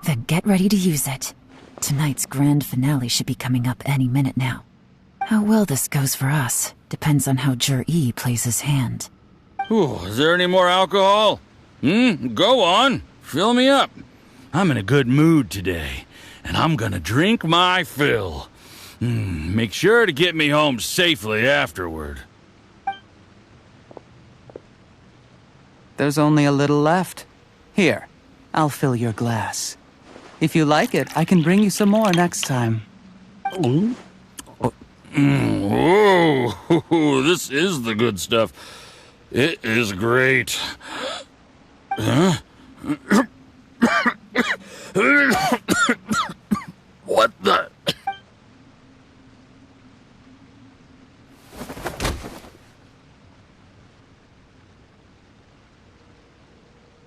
[SPEAKER 3] Then get ready to use it. Tonight's grand finale should be coming up any minute now. How well this goes for us depends on how Jur-E plays his hand.
[SPEAKER 19] Ooh, is there any more alcohol? Go on. Fill me up. I'm in a good mood today, and I'm gonna drink my fill. Make sure to get me home safely afterward.
[SPEAKER 6] There's only a little left. Here, I'll fill your glass. If you like it, I can bring you some more next time.
[SPEAKER 19] Whoa, this is the good stuff. It is great. Huh? What the?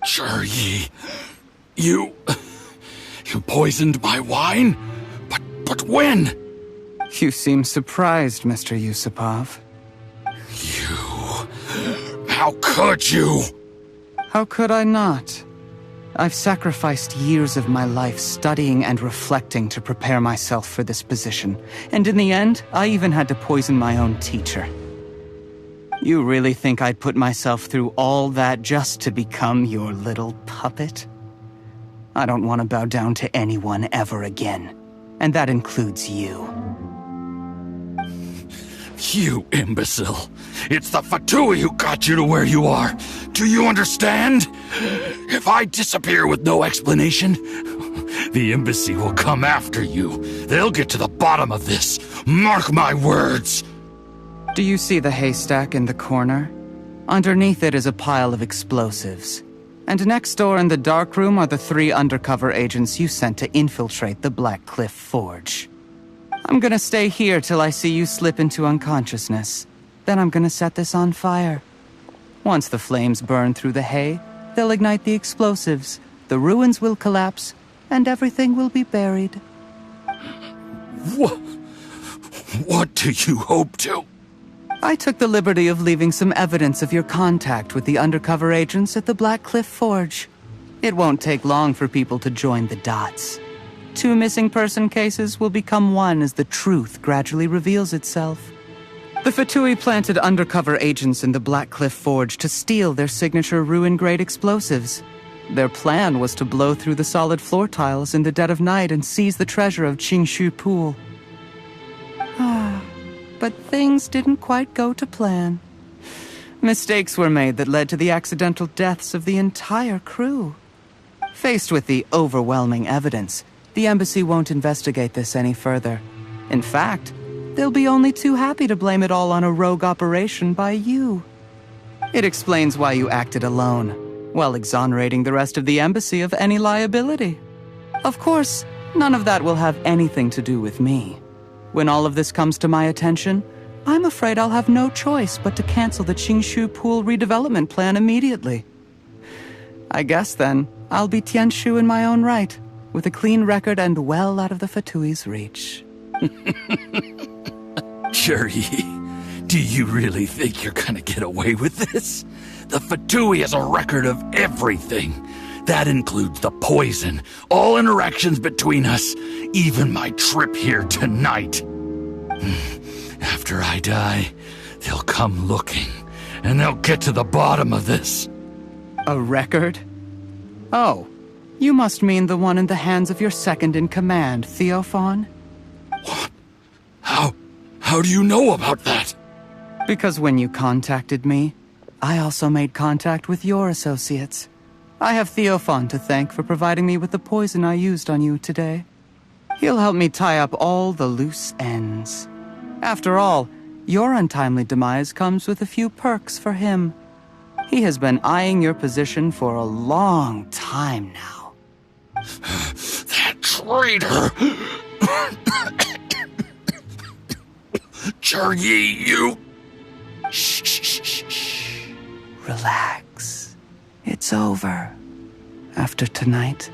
[SPEAKER 19] Jur-E, you poisoned my wine? But when?
[SPEAKER 6] You seem surprised, Mr. Yusupov.
[SPEAKER 19] How could you?
[SPEAKER 6] How could I not? I've sacrificed years of my life studying and reflecting to prepare myself for this position, and in the end, I even had to poison my own teacher. You really think I'd put myself through all that just to become your little puppet? I don't want to bow down to anyone ever again, and that includes you.
[SPEAKER 19] You imbecile. It's the Fatui who got you to where you are. Do you understand? If I disappear with no explanation, the embassy will come after you. They'll get to the bottom of this. Mark my words.
[SPEAKER 6] Do you see the haystack in the corner? Underneath it is a pile of explosives. And next door in the dark room are the 3 undercover agents you sent to infiltrate the Black Cliff Forge. I'm gonna stay here till I see you slip into unconsciousness. Then I'm gonna set this on fire. Once the flames burn through the hay, they'll ignite the explosives, the ruins will collapse, and everything will be buried.
[SPEAKER 19] What do you hope to?
[SPEAKER 6] I took the liberty of leaving some evidence of your contact with the undercover agents at the Black Cliff Forge. It won't take long for people to join the dots. 2 missing person cases will become one as the truth gradually reveals itself. The Fatui planted undercover agents in the Black Cliff Forge to steal their signature ruin-grade explosives. Their plan was to blow through the solid floor tiles in the dead of night and seize the treasure of Qingshu Pool. But things didn't quite go to plan. Mistakes were made that led to the accidental deaths of the entire crew. Faced with the overwhelming evidence, the embassy won't investigate this any further. In fact, they'll be only too happy to blame it all on a rogue operation by you. It explains why you acted alone, while exonerating the rest of the embassy of any liability. Of course, none of that will have anything to do with me. When all of this comes to my attention, I'm afraid I'll have no choice but to cancel the Qingshu Pool redevelopment plan immediately. I guess then, I'll be Tianshu in my own right, with a clean record and well out of the Fatui's reach.
[SPEAKER 19] Jur-E, do you really think you're gonna get away with this? The Fatui has a record of everything. That includes the poison, all interactions between us, even my trip here tonight. After I die, they'll come looking, and they'll get to the bottom of this.
[SPEAKER 6] A record? Oh, you must mean the one in the hands of your second-in-command, Theophan?
[SPEAKER 19] What? How do you know about that?
[SPEAKER 6] Because when you contacted me, I also made contact with your associates. I have Theophan to thank for providing me with the poison I used on you today. He'll help me tie up all the loose ends. After all, your untimely demise comes with a few perks for him. He has been eyeing your position for a long time now.
[SPEAKER 19] That traitor! Jurgi, you...
[SPEAKER 6] Shh. Relax. It's over. After tonight,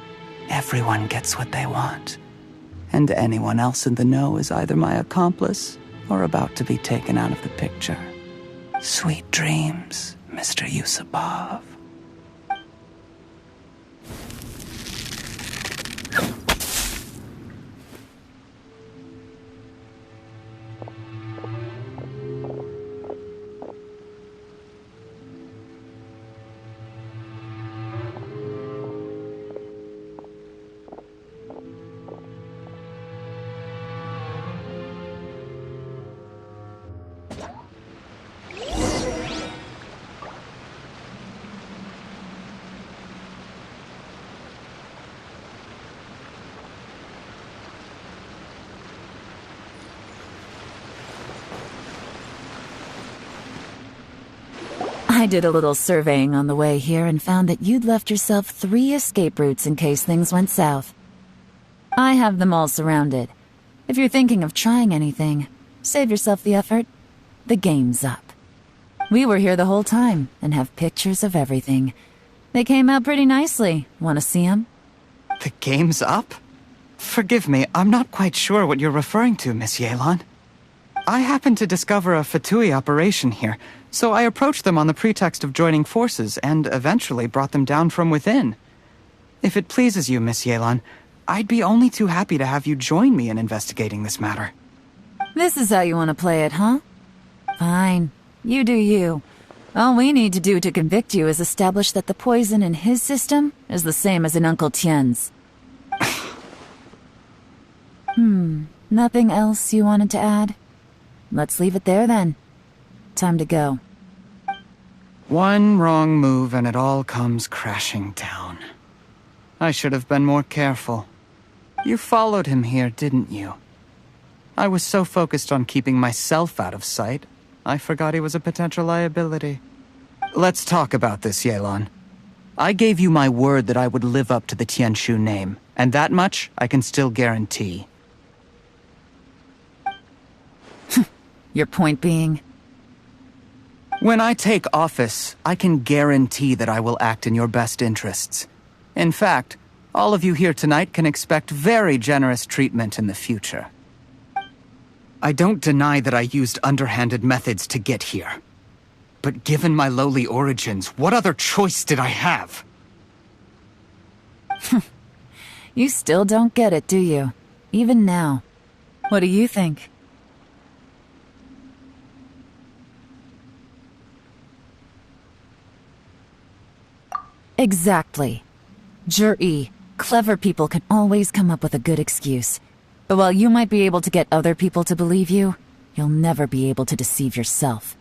[SPEAKER 6] everyone gets what they want. And anyone else in the know is either my accomplice or about to be taken out of the picture. Sweet dreams, Mr. Yusupov.
[SPEAKER 3] I did a little surveying on the way here and found that you'd left yourself 3 escape routes in case things went south. I have them all surrounded. If you're thinking of trying anything, save yourself the effort. The game's up. We were here the whole time and have pictures of everything. They came out pretty nicely. Want to see them?
[SPEAKER 6] The game's up? Forgive me, I'm not quite sure what you're referring to, Miss Yelan. I happened to discover a Fatui operation here, so I approached them on the pretext of joining forces and eventually brought them down from within. If it pleases you, Miss Yelan, I'd be only too happy to have you join me in investigating this matter.
[SPEAKER 3] This is how you want to play it, huh? Fine. You do you. All we need to do to convict you is establish that the poison in his system is the same as in Uncle Tien's. Nothing else you wanted to add? Let's leave it there then. Time to go.
[SPEAKER 6] One wrong move and it all comes crashing down. I should have been more careful. You followed him here, didn't you? I was so focused on keeping myself out of sight, I forgot he was a potential liability. Let's talk about this, Yelan. I gave you my word that I would live up to the Tianshu name, and that much I can still guarantee.
[SPEAKER 3] Your point being?
[SPEAKER 6] When I take office, I can guarantee that I will act in your best interests. In fact, all of you here tonight can expect very generous treatment in the future. I don't deny that I used underhanded methods to get here. But given my lowly origins, what other choice did I have?
[SPEAKER 3] You still don't get it, do you? Even now. What do you think? Exactly. Jur-E, clever people can always come up with a good excuse. But while you might be able to get other people to believe you, you'll never be able to deceive yourself.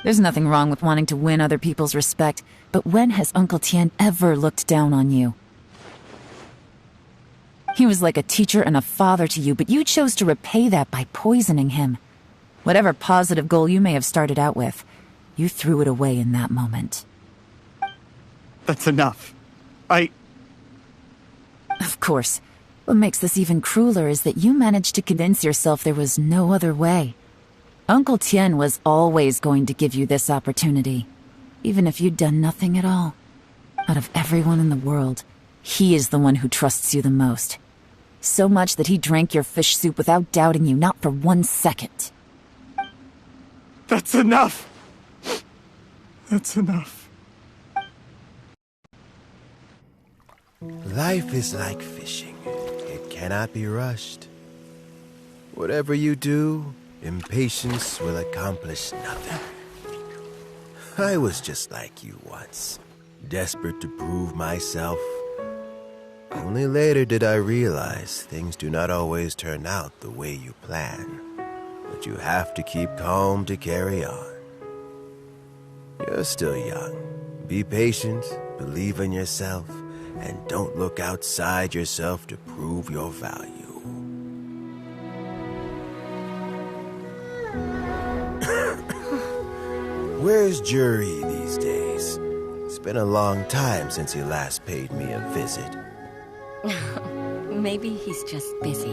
[SPEAKER 3] There's nothing wrong with wanting to win other people's respect, but when has Uncle Tien ever looked down on you? He was like a teacher and a father to you, but you chose to repay that by poisoning him. Whatever positive goal you may have started out with, you threw it away in that moment.
[SPEAKER 6] That's enough.
[SPEAKER 3] Of course. What makes this even crueler is that you managed to convince yourself there was no other way. Uncle Tien was always going to give you this opportunity, even if you'd done nothing at all. Out of everyone in the world, he is the one who trusts you the most. So much that he drank your fish soup without doubting you, not for 1 second.
[SPEAKER 6] That's enough! That's enough.
[SPEAKER 1] Life is like fishing. It cannot be rushed. Whatever you do, impatience will accomplish nothing. I was just like you once, desperate to prove myself. Only later did I realize things do not always turn out the way you plan, but you have to keep calm to carry on. You're still young. Be patient, believe in yourself, and don't look outside yourself to prove your value. Where's Jury these days? It's been a long time since he last paid me a visit.
[SPEAKER 20] Maybe he's just busy.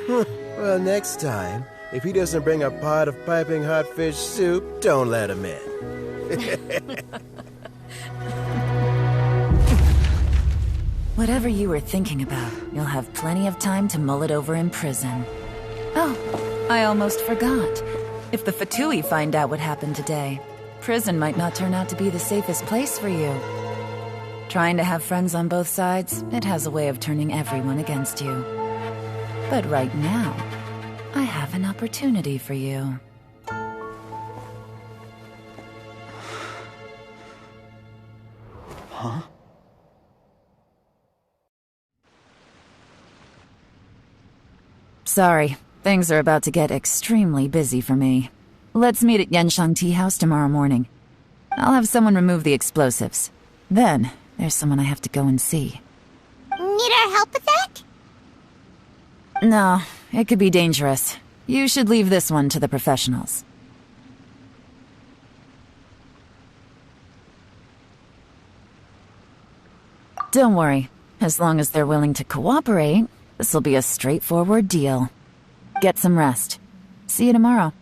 [SPEAKER 1] Well, next time, if he doesn't bring a pot of piping hot fish soup, don't let him in.
[SPEAKER 3] Whatever you were thinking about, you'll have plenty of time to mull it over in prison. Oh, I almost forgot. If the Fatui find out what happened today, prison might not turn out to be the safest place for you. Trying to have friends on both sides, it has a way of turning everyone against you. But right now, I have an opportunity for you.
[SPEAKER 6] Huh?
[SPEAKER 3] Sorry, things are about to get extremely busy for me. Let's meet at Yenshang Tea House tomorrow morning. I'll have someone remove the explosives. Then, there's someone I have to go and see.
[SPEAKER 9] Need our help with that?
[SPEAKER 3] No, it could be dangerous. You should leave this one to the professionals. Don't worry. As long as they're willing to cooperate, this'll be a straightforward deal. Get some rest. See you tomorrow.